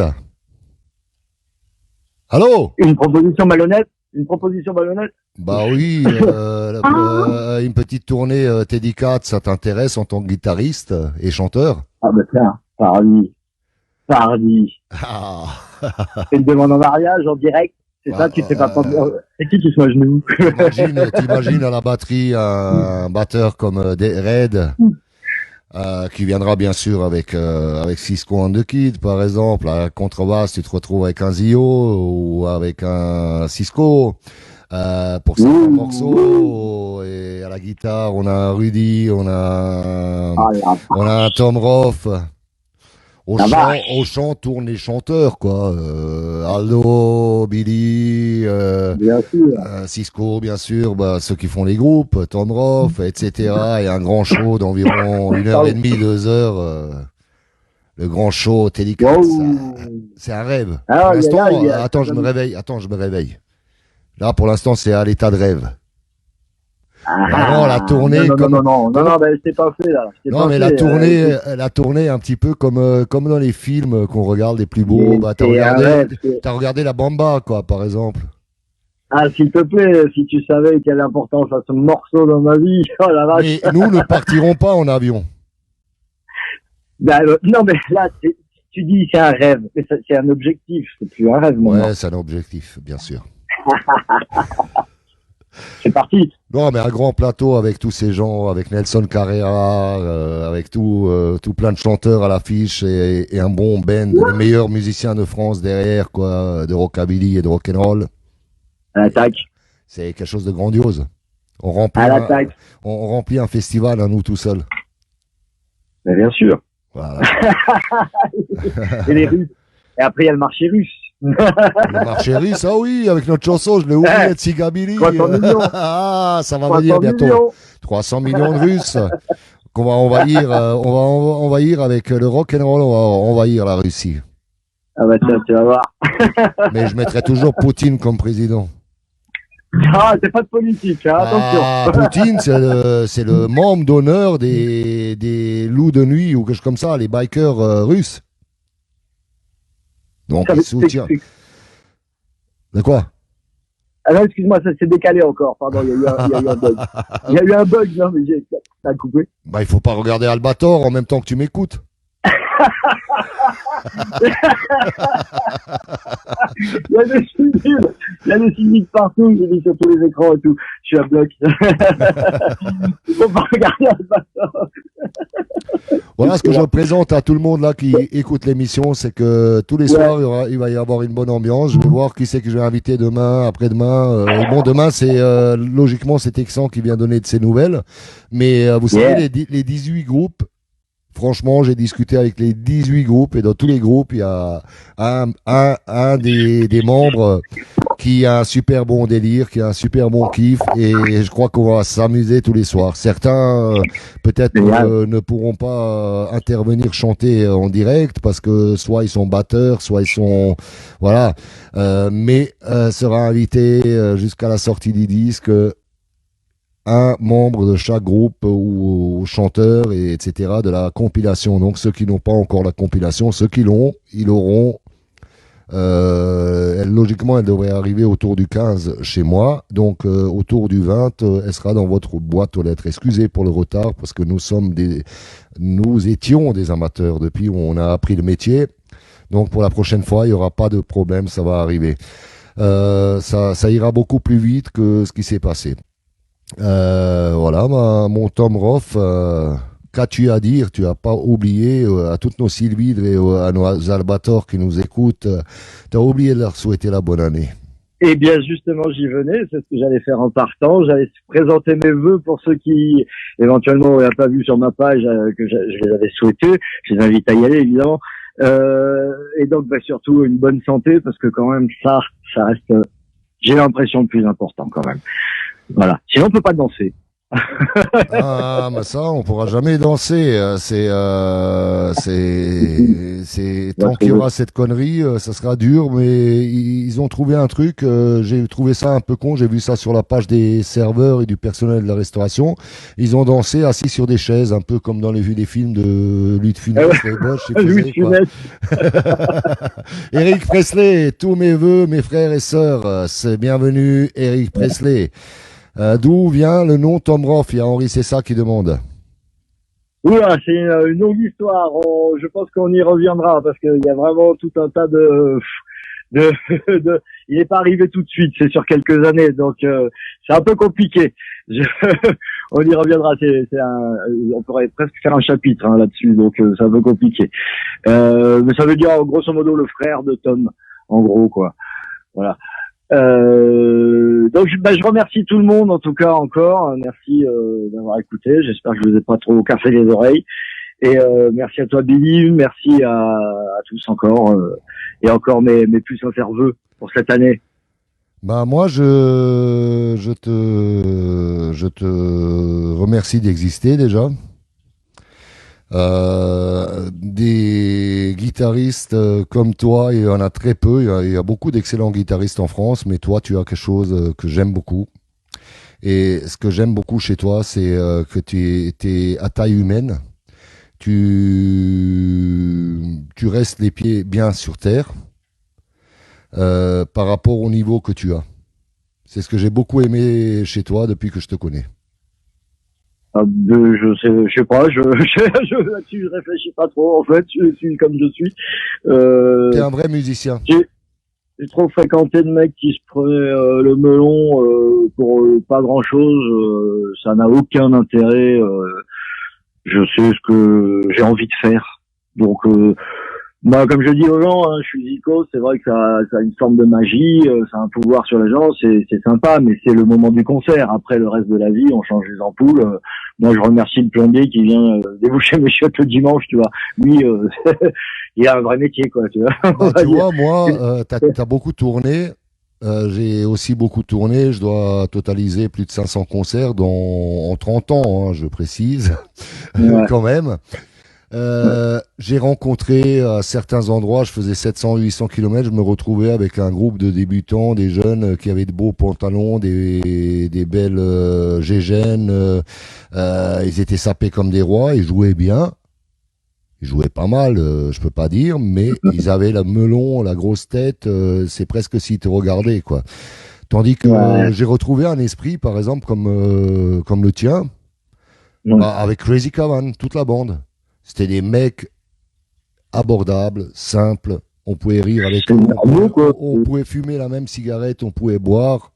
A: Allô?
H: Une proposition malhonnête? Une proposition malhonnête?
A: Bah oui, une petite tournée Teddy Cat, ça t'intéresse en tant que guitariste et chanteur?
H: Ah bah tiens, pardi.
A: Ah.
H: C'est une demande en mariage en direct? C'est ça, tu te fais pas prendre. C'est qui se met à genoux?
A: T'imagines à la batterie un batteur comme Red, qui viendra bien sûr avec Cisco and the Kid, par exemple. À la contrebasse, tu te retrouves avec un Zio ou avec un Cisco. Pour certains morceaux, et à la guitare, on a un Rudy, on a un Tom Roth. Au chant tournent les chanteurs, quoi. Aldo, Billy,
H: Bien sûr.
A: Cisco, bien sûr, bah, ceux qui font les groupes, Tom Roth, etc. Et un grand show d'environ 1h30, 2 heures. Le grand show Télécat, c'est un rêve.
H: Alors,
A: pour l'instant,
H: il y a-
A: attends, je me réveille. Là, pour l'instant, c'est à l'état de rêve. Vraiment, la tournée.
H: Non, ben, c'est pas fait, là. C'est
A: Non,
H: pas
A: mais
H: fait,
A: la tournée, un petit peu comme dans les films qu'on regarde les plus beaux.
H: Mais
A: Bah,
H: c'est un rêve, c'est-
A: t'as regardé la Bamba, quoi, par exemple.
H: Ah, s'il te plaît, si tu savais quelle importance a ce morceau dans ma vie. Oh la vache.
A: Mais nous ne partirons pas en avion.
H: Ben, non, mais là, tu dis c'est un rêve. Mais c'est un objectif. C'est plus un rêve, moi.
A: Ouais, c'est un objectif, bien sûr.
H: C'est parti.
A: Non, mais un grand plateau avec tous ces gens, avec Nelson Carrera, avec tout plein de chanteurs à l'affiche et un bon band, les meilleurs musiciens de France derrière, quoi, de rockabilly et de rock'n'roll.
H: À l'attaque.
A: C'est quelque chose de grandiose. On
H: À l'attaque.
A: on remplit un festival à nous tout seuls.
H: Ben, bien sûr.
A: Voilà.
H: Et les Russes. Et après, il y a le marché russe.
A: Le marché russe, ah oui, avec notre chanson, je l'ai oublié, Tsigabili.
H: 300 millions.
A: Ah, ça va
H: 300
A: venir bientôt.
H: millions.
A: 300 millions de Russes qu'on va envahir, on va envahir avec le rock'n'roll, on va envahir la Russie.
H: Ah bah tiens, tu vas voir.
A: Mais je mettrai toujours Poutine comme président.
H: Ah, c'est pas de politique, hein, attention.
A: Ah, Poutine, c'est le membre d'honneur des loups de nuit ou quelque chose comme ça, les bikers russes. Donc, il soutient. De quoi?
H: Ah non, excuse-moi, ça s'est décalé encore. Pardon, il y a eu un bug. Il y a eu un bug, non, mais ça a coupé.
A: Bah, il faut pas regarder Albator en même temps que tu m'écoutes.
H: Il y a des cyniques partout, j'ai mis sur tous les écrans et tout. Je suis à bloc. Il faut pas regarder Albator.
A: Voilà ce que je présente à tout le monde là qui écoute l'émission, c'est que tous les soirs il va y avoir une bonne ambiance. Je vais voir qui c'est que je vais inviter demain, après-demain. Bon, demain c'est logiquement c'est Texan qui vient donner de ses nouvelles, mais vous savez les 18 groupes. Franchement, j'ai discuté avec les 18 groupes et dans tous les groupes, il y a un des membres qui a un super bon délire, qui a un super bon kiff et je crois qu'on va s'amuser tous les soirs. Certains peut-être ne pourront pas intervenir chanter en direct parce que soit ils sont batteurs, soit ils sont voilà, mais sera invité jusqu'à la sortie du disque un membre de chaque groupe ou chanteur et etc. de la compilation. Donc ceux qui n'ont pas encore la compilation, ceux qui l'ont, ils l'auront. Logiquement, elle devrait arriver autour du 15 chez moi. Donc autour du 20, elle sera dans votre boîte aux lettres. Excusez pour le retard parce que nous étions des amateurs depuis où on a appris le métier. Donc pour la prochaine fois, il n'y aura pas de problème, ça va arriver. Ça ira beaucoup plus vite que ce qui s'est passé. Voilà, mon Tom Roth, qu'as-tu à dire? Tu n'as pas oublié à toutes nos Sylvidres et à nos Albators qui nous écoutent, tu as oublié de leur souhaiter la bonne année.
H: Eh bien, justement, j'y venais. C'est ce que j'allais faire en partant. J'allais présenter mes vœux pour ceux qui, éventuellement, n'auraient pas vu sur ma page que je les avais souhaités. Je les invite à y aller, évidemment. Et donc, surtout, une bonne santé, parce que quand même, ça reste j'ai l'impression le plus important quand même. Voilà. Sinon on peut pas danser.
A: Ah, mais ça, on pourra jamais danser. Tant qu'il y aura cette connerie, ça sera dur. Mais ils ont trouvé un truc. J'ai trouvé ça un peu con. J'ai vu ça sur la page des serveurs et du personnel de la restauration. Ils ont dansé assis sur des chaises, un peu comme dans les films de Louis de Funès, les Bosch, et
H: Louis de Funès.
A: Eric Presley, tous mes vœux, mes frères et sœurs. C'est bienvenue, Eric Presley. D'où vient le nom Tom Roth? Il y a Henri Cessa qui demande.
H: Oula, c'est une longue histoire. Je pense qu'on y reviendra parce qu'il y a vraiment tout un tas il n'est pas arrivé tout de suite, c'est sur quelques années, donc c'est un peu compliqué. On y reviendra. On pourrait presque faire un chapitre là-dessus, donc c'est un peu compliqué. Mais ça veut dire grosso modo le frère de Tom, en gros quoi. Voilà. Donc je remercie tout le monde en tout cas encore. Merci d'avoir écouté. J'espère que je vous ai pas trop cassé les oreilles. Et merci à toi Billy, merci à tous encore et encore mes plus sincères vœux pour cette année.
A: Bah moi je te remercie d'exister déjà. Des guitaristes comme toi, il y en a très peu. Il y a beaucoup d'excellents guitaristes en France, mais toi, tu as quelque chose que j'aime beaucoup. Et ce que j'aime beaucoup chez toi, c'est que tu es à taille humaine. Tu restes les pieds bien sur terre par rapport au niveau que tu as. C'est ce que j'ai beaucoup aimé chez toi depuis que je te connais.
H: Je sais pas, là-dessus je réfléchis pas trop en fait, je suis comme je suis.
A: T'es un vrai musicien.
H: J'ai trop fréquenté de mecs qui se prenaient le melon pour pas grand chose, ça n'a aucun intérêt. Je sais ce que j'ai envie de faire. Donc moi, comme je dis aux gens, je suis zico, c'est vrai que ça a une forme de magie, ça a un pouvoir sur les gens, c'est sympa, mais c'est le moment du concert. Après, le reste de la vie, on change les ampoules. Moi, je remercie le plombier qui vient déboucher mes chiottes le dimanche, tu vois. Lui, il a un vrai métier, quoi, tu vois.
A: Bah, tu vois, moi, t'as beaucoup tourné. J'ai aussi beaucoup tourné. Je dois totaliser plus de 500 concerts en 30 ans, je précise,
H: Ouais.
A: quand même. J'ai rencontré à certains endroits, je faisais 700-800 km, je me retrouvais avec un groupe de débutants, des jeunes qui avaient de beaux pantalons, des belles gégènes, ils étaient sapés comme des rois, ils jouaient bien, ils jouaient pas mal, je peux pas dire, mais ils avaient le melon, la grosse tête, c'est presque s'ils te regardaient, quoi. Tandis que j'ai retrouvé un esprit, par exemple, comme le tien, avec Crazy Cavan, toute la bande. C'était des mecs abordables, simples. On pouvait rire avec eux. On pouvait fumer la même cigarette, on pouvait boire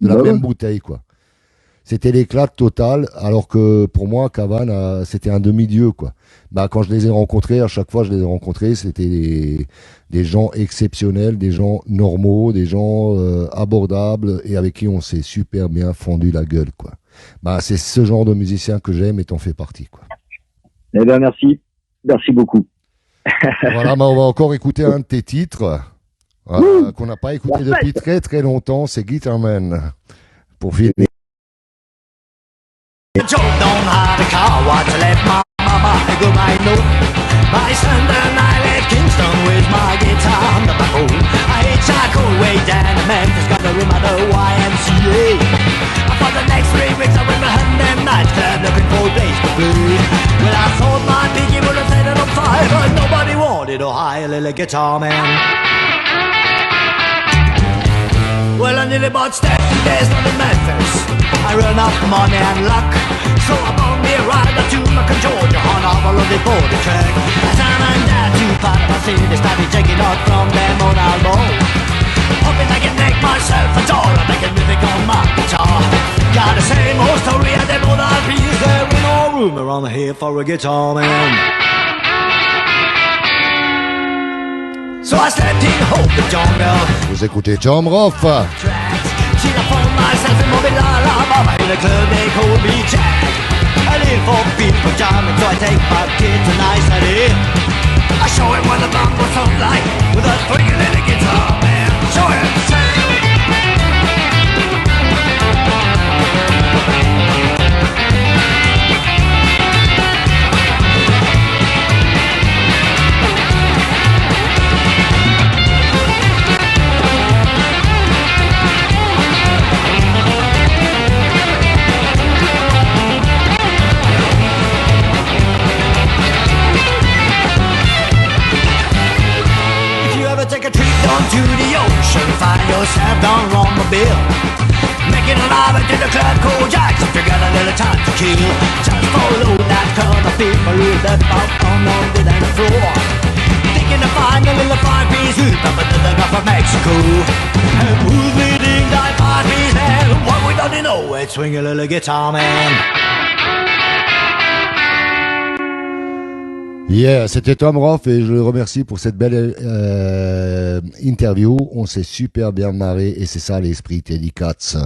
A: de la même bouteille, quoi. C'était l'éclat total, alors que pour moi, Cavan, c'était un demi-dieu, quoi. Bah, quand je les ai rencontrés, à chaque fois que je les ai rencontrés, c'était des gens exceptionnels, des gens normaux, des gens abordables et avec qui on s'est super bien fendu la gueule, quoi. Bah, c'est ce genre de musicien que j'aime et t'en fais partie, quoi.
H: Eh ben merci beaucoup.
A: Voilà, on va encore écouter un de tes titres qu'on n'a pas écouté depuis très très longtemps, c'est Guitarman. Pour finir.
D: Joe don't have a car, what I left my mama, I go my note. My son and I left Kingston with my guitar on the back home. I hitchhiked all the way down to Memphis, got a room at the YMCA. For the next 3 weeks I went behind them nightclub looking for a place to play. Well, I thought my piggy would have set it on fire, but nobody wanted to hire a little guitar man. Well, I nearly bought stepping days down in Memphis. I ran out of money and luck, so I bought me a ride to Macon, Georgia on a bloody border track. As I ran down to Panama City, started checking out from them on album. Hoping I can make myself a dollar, making music on my guitar. Got the same old story as them old RPs, there ain't no room around here for a guitar man. So I slept in hope the jungle.
A: Vous écoutez Tom Roth.
D: She I found myself in Mobile, Alabama, in a club they call me Jack. I live for people jamming, so I take my kid to nice idea. I show him what the bumper sounds like with a swinging little guitar man. Show him.
E: bill. Making love to the club called Jacks. If you got a little time to kill, just follow that crowd of people who that out on the dance floor. Thinking to find a little five-piece hoop up in the Gulf of Mexico. And who's leading that five-piece band? What we don't know, it's swing a little guitar man.
A: Yeah, c'était Tom Roth et je le remercie pour cette belle interview. On s'est super bien marré et c'est ça l'esprit Teddy Katz.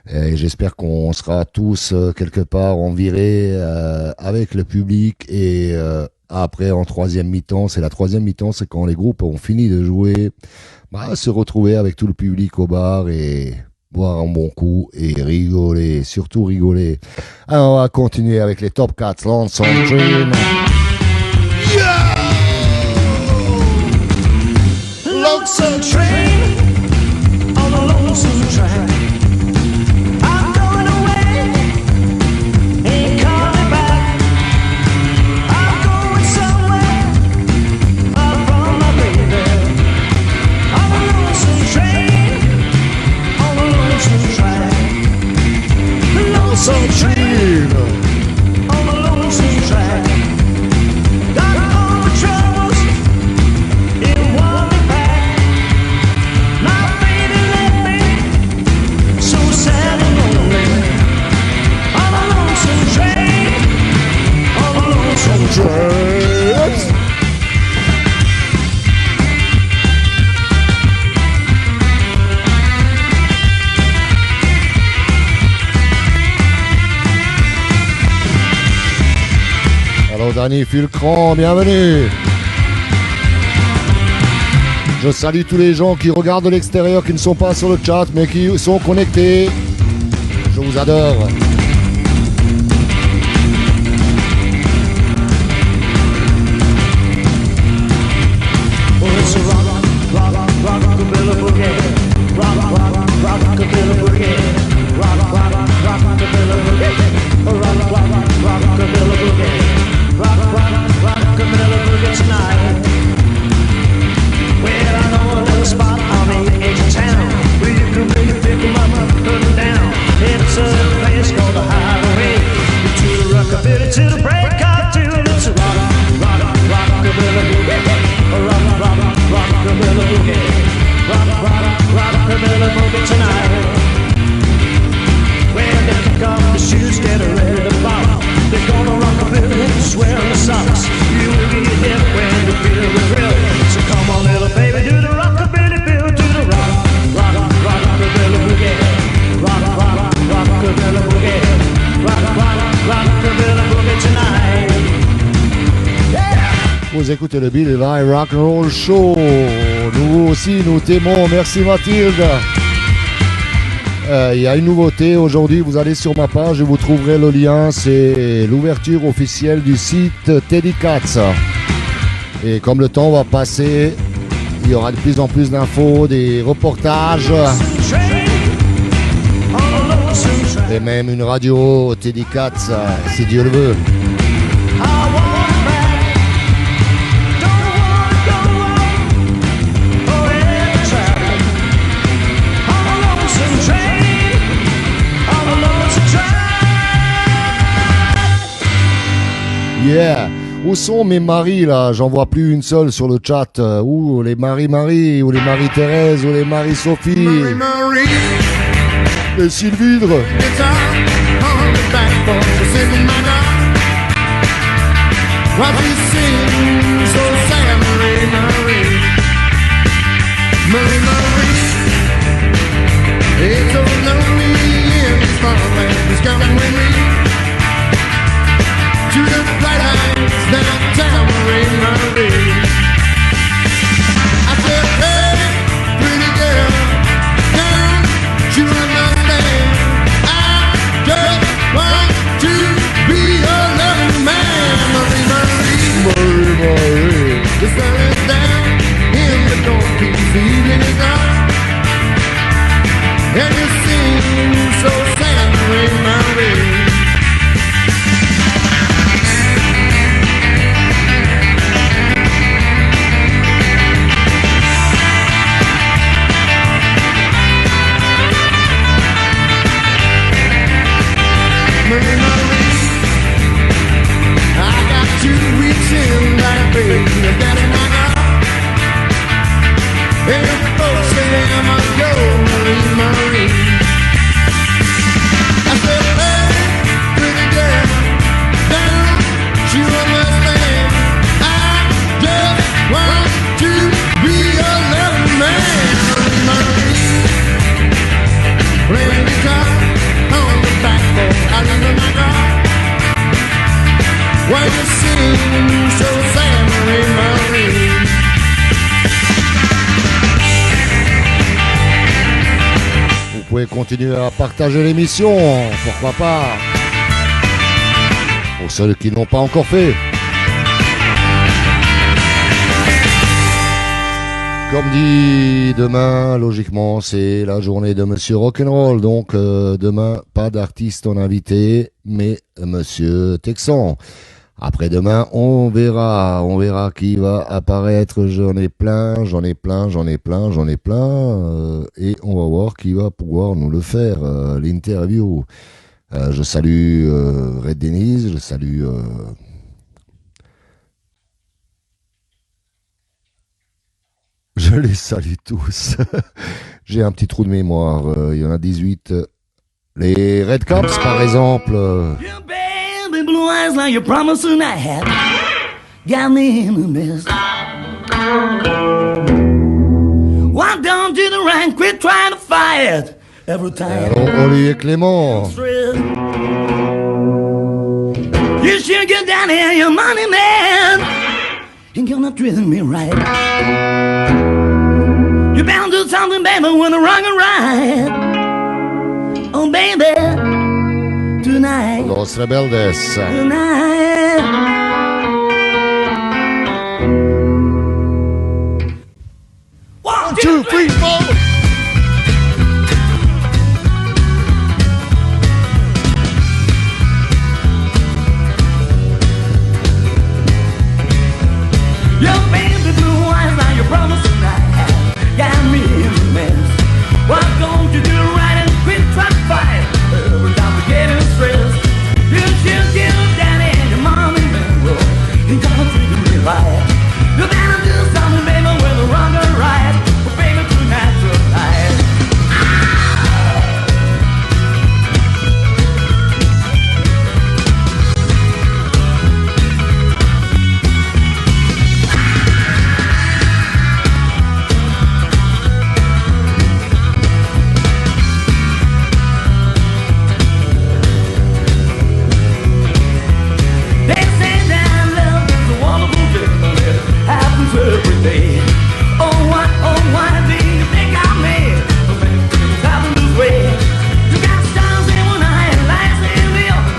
A: Et j'espère qu'on sera tous quelque part en virée avec le public et après en troisième mi-temps. C'est la troisième mi-temps, c'est quand les groupes ont fini de jouer, se retrouver avec tout le public au bar et boire un bon coup et rigoler, surtout rigoler. Alors on va continuer avec les Top Cats, Lonesome Train.
E: Lonesome train, on a lonesome track. I'm going away, ain't coming back. I'm going somewhere, far from my baby. On a lonesome train, on a lonesome track. Lonesome train, on a lonesome track. Got all the troubles in one pack. My baby left me so sad and lonely. On a lonesome train, on a lonesome train.
A: Alors Danny Fulcran, bienvenue. Je salue tous les gens qui regardent de l'extérieur, qui ne sont pas sur le chat, mais qui sont connectés. Je vous adore.
E: To the break of doom, it's a rockabilly boogie, rockabilly boogie tonight. When they kick off the shoes, get ready to pop. They're gonna rockabilly, swearing the socks. You will get hit when you feel the thrill. So come on, little baby, do the rockabilly bill, do the rockabilly boogie, rockabilly boogie, rockabilly boogie tonight.
A: Vous écoutez le Bill Levi Rock'n'Roll Show. Nous aussi, nous t'aimons. Merci Mathilde. Il y a une nouveauté aujourd'hui. Vous allez sur ma page et vous trouverez le lien. C'est l'ouverture officielle du site Teddy Katz. Et comme le temps va passer, il y aura de plus en plus d'infos, des reportages et même une radio Teddy Katz, si Dieu le veut. Yeah. Où sont mes maris là? J'en vois plus une seule sur le chat. Où les Marie-Marie, ou les Marie-Thérèse, ou les Marie-Sophie, les Sylvidre.
B: To the bright eyes downtown Marie-Marie. I said, hey, pretty girl, don't you understand? I just want to be your loving man, Marie-Marie.
A: Marie-Marie.
B: The sun is down in the Northeast, evening is on, and you see
A: continuez à partager l'émission, pourquoi pas. Pour ceux qui n'ont pas encore fait. Comme dit, demain, logiquement, c'est la journée de Monsieur Rock'n'Roll. Donc, demain, pas d'artiste en invité, mais Monsieur Texan. Après-demain, on verra qui va apparaître. J'en ai plein. Et on va voir qui va pouvoir nous le faire, l'interview. Je salue Red Denise, je salue... Je les salue tous. J'ai un petit trou de mémoire. Il y en a 18. Les Red Caps, par exemple.
D: Your baby blue eyes like you promised and I had got me in a mess. Why don't you the right quit trying to fight every time?
A: Alors, Olivier Clément.
D: You should get down here, your money man. Ain't gonna treat me right. You bound to do something, baby, when the wrong and right. Oh, baby, tonight.
A: Los Rebeldes.
D: Tonight.
A: 1, 2, 3, 4.
D: Your baby blue eyes, now your promise tonight got me in a mess. Why don't you do right and quit trying to fight every time we get in stress? You should give daddy and your mom and man, ain't gonna treat me right. You better do something, baby, with the wrong or right. But baby, tonight's your night. They say that love is a wonderful thing, but it happens every day. Oh, why do you think I made so many things happen this way? You got stars in one eye and lights in the other.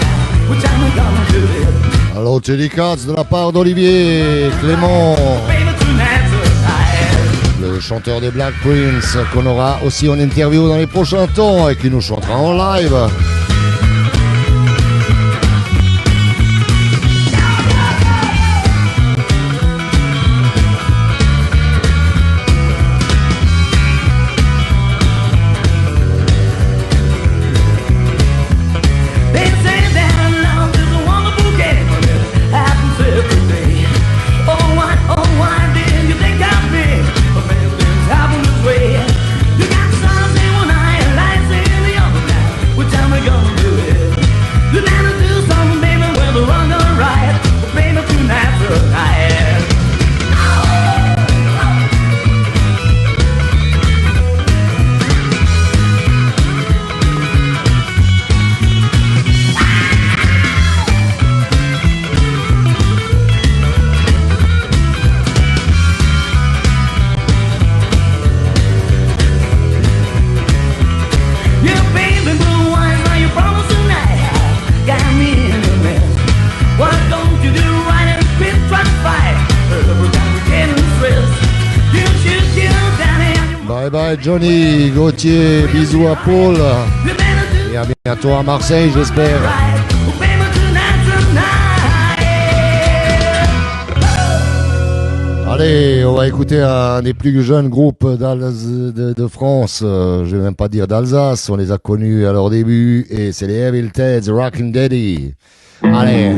D: Which I'm gonna do it.
A: Alors, Jelly Cats de la part d'Olivier Clément,
D: Baby, tonight's the night.
A: le chanteur des Black Prince, qu'on aura aussi en interview dans les prochains temps et qui nous chantera en live.
D: They say that love is a wonderful game, but it happens every day. Oh, why did you think of me? But many things happen this way. You got stars in one eye and lights in the other now. Which time we gonna do it? You gotta do something, baby, whether wrong or right. But baby, tonight's the night. Your baby blue eyes, now you promised tonight got me in a mess. Why don't you do right and quit trying to fight every time we get in stress? You should get down here.
A: Bye bye Johnny, Gauthier, bisous à Paul.
D: You better do
A: Et à bientôt à Marseille, j'espère.
D: right. Oh, baby, tonight's the night.
A: Allez, on va écouter un des plus jeunes groupes de France. Je vais même pas dire d'Alsace, on les a connus à leur début. Et c'est les Evil Teds, Rockin' Daddy. Allez.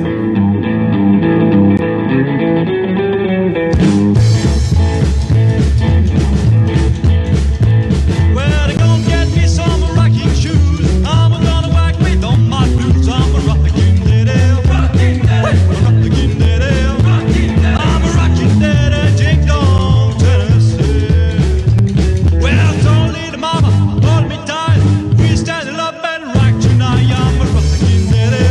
I: Well, they're gonna get me some rocking shoes. I'm gonna whack with on my boots. I'm a rocking daddy, rocking daddy, I'm a rocking daddy, ding dong, Tennessee. Well, don't need a mama, hold me tight. We stand up and rock tonight. I'm a rocking daddy,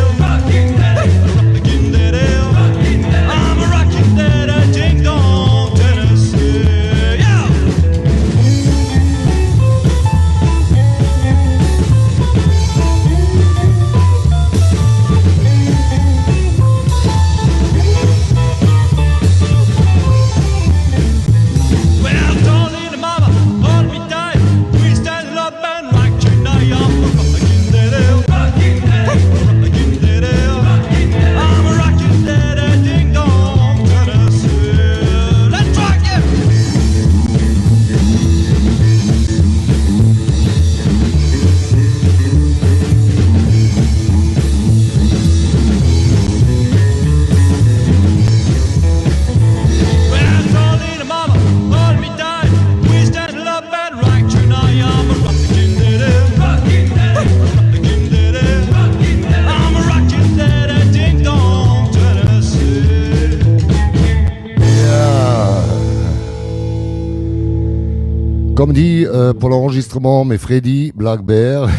A: Comme dit pour l'enregistrement, mais Freddy Black Bear,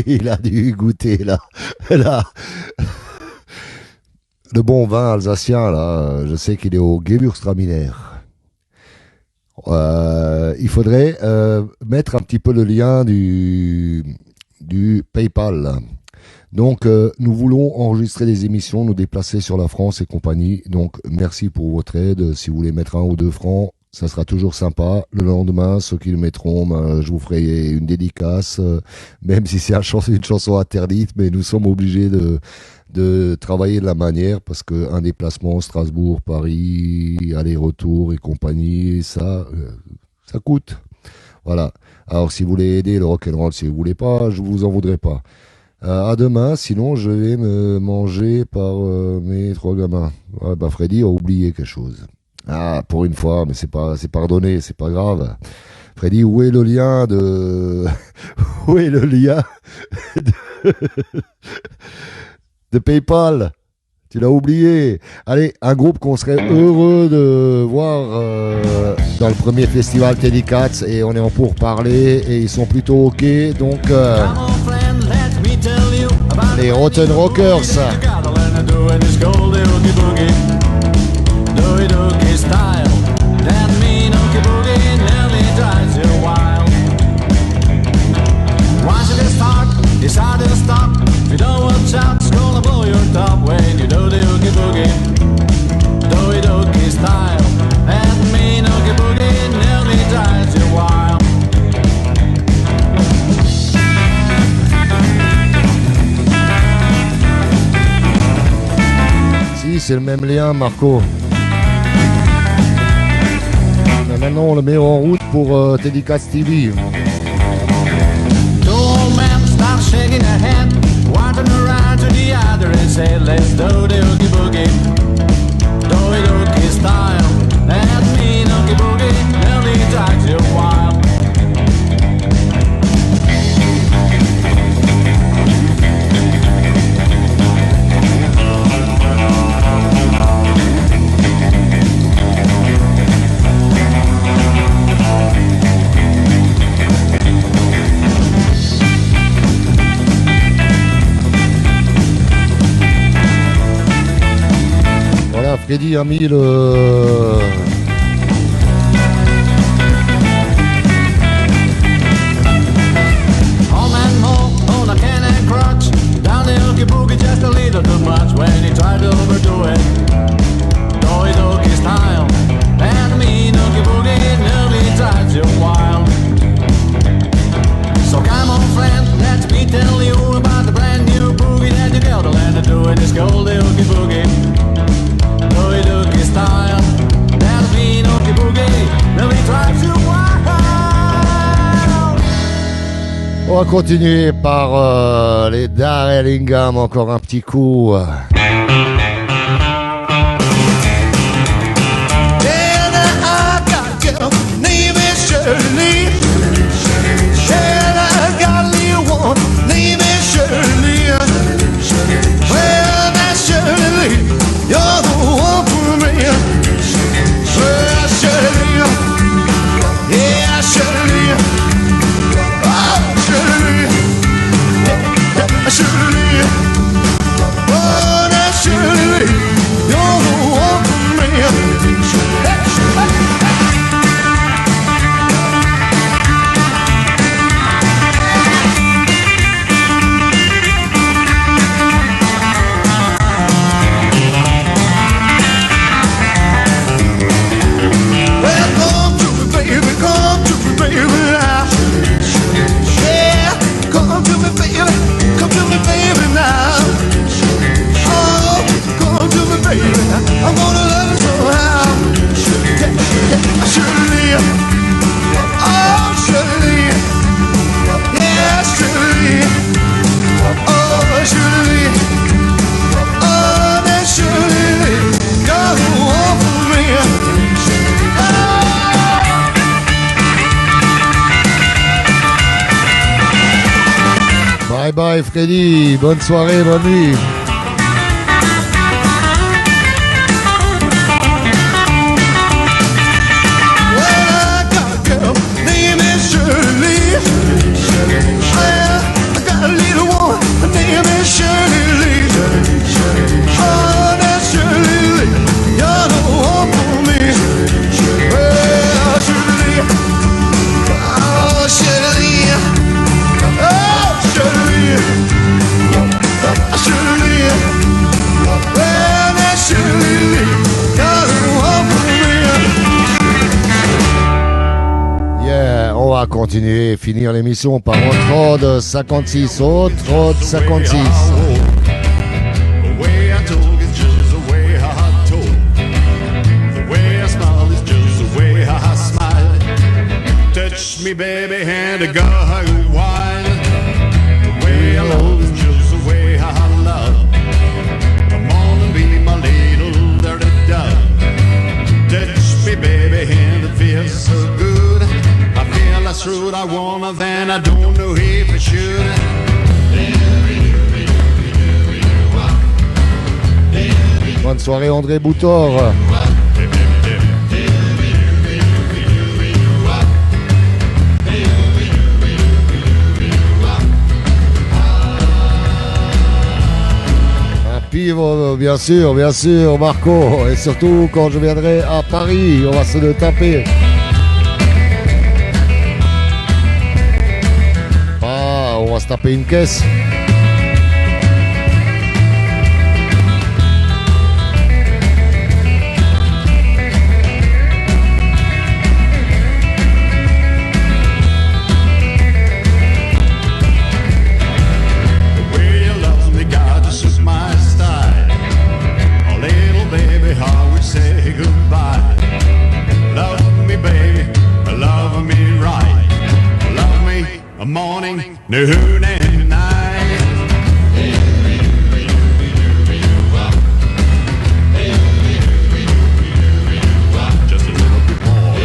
A: il a dû goûter là. Le bon vin alsacien, là, je sais qu'il est au Gewürztraminer. Il faudrait mettre un petit peu le lien du PayPal. Donc, nous voulons enregistrer des émissions, nous déplacer sur la France et compagnie. Donc, merci pour votre aide. Si vous voulez mettre 1 ou 2 francs, ça sera toujours sympa. Le lendemain, ceux qui le mettront, je vous ferai une dédicace, même si c'est une chanson interdite, mais nous sommes obligés de travailler de la manière parce que un déplacement Strasbourg, Paris, aller-retour et compagnie, ça coûte. Voilà. Alors, si vous voulez aider le rock'n'roll, si vous voulez pas, je vous en voudrais pas. À demain, sinon je vais me manger par mes 3 gamins. Ouais, bah Freddy a oublié quelque chose. Ah, pour une fois, mais c'est pardonné, c'est pas grave. Freddy, où est le lien de PayPal? Tu l'as oublié. Allez, un groupe qu'on serait heureux de voir dans le premier festival Teddy Cats, et on est en pourparlers et ils sont plutôt ok, donc les Rotten Rockers.
C: It's hard to stop. If you don't watch out, it's gonna blow your top when you do the oogie boogie. Do it oogie style. And me oogie boogie nearly drives you wild.
A: Si, c'est le même lien, Marco. Mais maintenant, on le met en route pour Teddy Cats TV.
C: Shaking her head, wandering around to the other and say, let's do the oogie boogie, do it oogie style. That mean oogie boogie nearly drives you wild.
A: Freddy a mis le...
C: Home and home, on a can and crutch. Down the oogie boogie just a little too much when he tried to overdo it. Do it oogie style. And mean oogie boogie nearly drives you wild. So come on friend, let me tell you about the brand new boogie that you got to learn to do. It's called the oogie boogie. Oogie style, that'll be oogie boogie, really drives you wild.
A: On va continuer par les Darlingham, encore un petit coup. Bye bye Freddy, bonne soirée, bonne nuit.
E: Well, I got a girl
A: continuer et finir l'émission par Hot Rod 56. Hot Rod 56.
E: The way I talk is just the way I talk. The way I smile is just the way I smile. Touch me, baby, and I go wild. The way I love is just the way I love. Come on and be my little dirty dove. Touch me, baby, and it feels so good. I feel that's true, I wanna, then I don't know if I should.
A: Bonne soirée André Boutor. Un pivot, bien sûr Marco. Et surtout quand je viendrai à Paris, on va se le taper. Ah, on va se taper une caisse.
E: Morning, noon and night. Just a little bit more.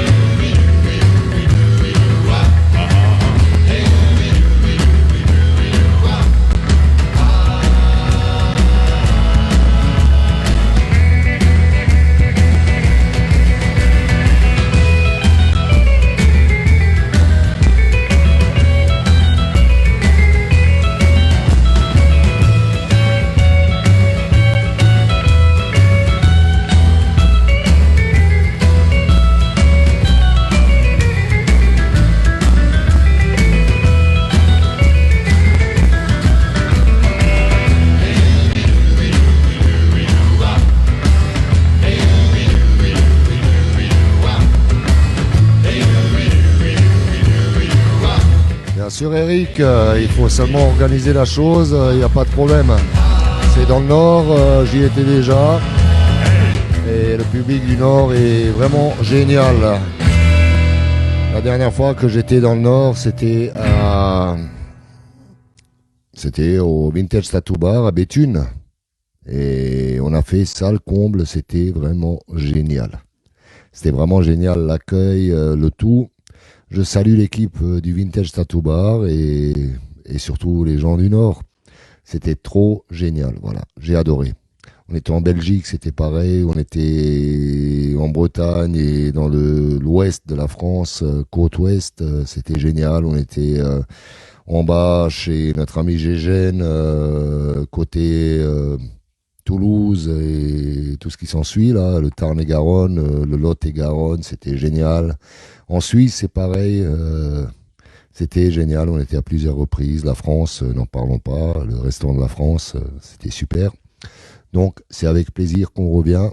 A: Sur Eric, il faut seulement organiser la chose, il n'y a pas de problème. C'est dans le Nord, j'y étais déjà. Et le public du Nord est vraiment génial. La dernière fois que j'étais dans le Nord, c'était au Vintage Tattoo Bar à Béthune. Et on a fait salle comble, c'était vraiment génial. C'était vraiment génial, l'accueil, le tout. Je salue l'équipe du Vintage Tattoo Bar et surtout les gens du Nord. C'était trop génial, voilà, j'ai adoré. On était en Belgique, c'était pareil, on était en Bretagne et dans l'ouest de la France, côte ouest, c'était génial. On était en bas chez notre ami Gégène, côté Toulouse et tout ce qui s'ensuit, là, le Tarn-et-Garonne, le Lot-et-Garonne, c'était génial. En Suisse, c'est pareil, c'était génial, on était à plusieurs reprises. La France, n'en parlons pas, le restant de la France, c'était super. Donc, c'est avec plaisir qu'on revient.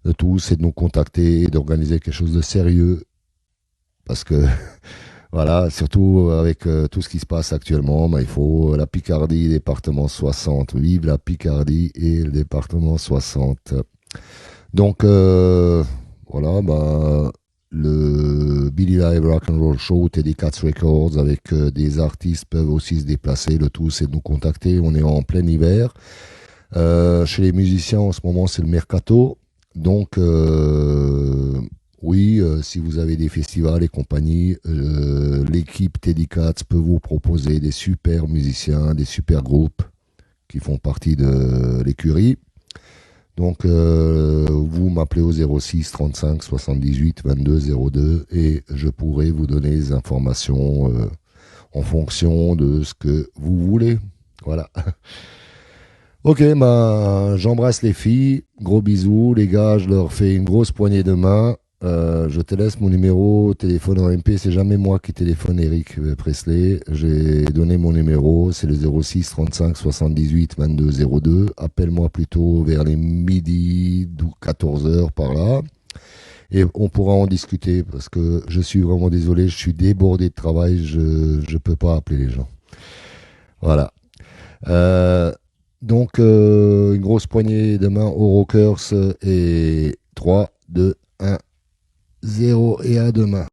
A: Le tout, c'est de nous contacter et d'organiser quelque chose de sérieux. Parce que, voilà, surtout avec tout ce qui se passe actuellement, il faut la Picardie, département 60. Vive la Picardie et le département 60. Donc, voilà, le Billy Live Rock'n'Roll Show, Teddy Katz Records, avec des artistes peuvent aussi se déplacer. Le tout, c'est de nous contacter. On est en plein hiver. Chez les musiciens, en ce moment, c'est le mercato. Donc, oui, si vous avez des festivals et compagnie, l'équipe Teddy Katz peut vous proposer des super musiciens, des super groupes qui font partie de l'écurie. Donc, vous m'appelez au 06 35 78 22 02 et je pourrai vous donner les informations en fonction de ce que vous voulez. Voilà. Ok, j'embrasse les filles. Gros bisous. Les gars, je leur fais une grosse poignée de main. Je te laisse mon numéro, téléphone en MP, c'est jamais moi qui téléphone Eric Presley. J'ai donné mon numéro, c'est le 06 35 78 22 02. Appelle-moi plutôt vers les midi, 14h par là. et on pourra en discuter parce que je suis vraiment désolé, je suis débordé de travail, je peux pas appeler les gens. Voilà. Donc une grosse poignée de main aux Rockers et 3, 2, 1, 0 et à demain.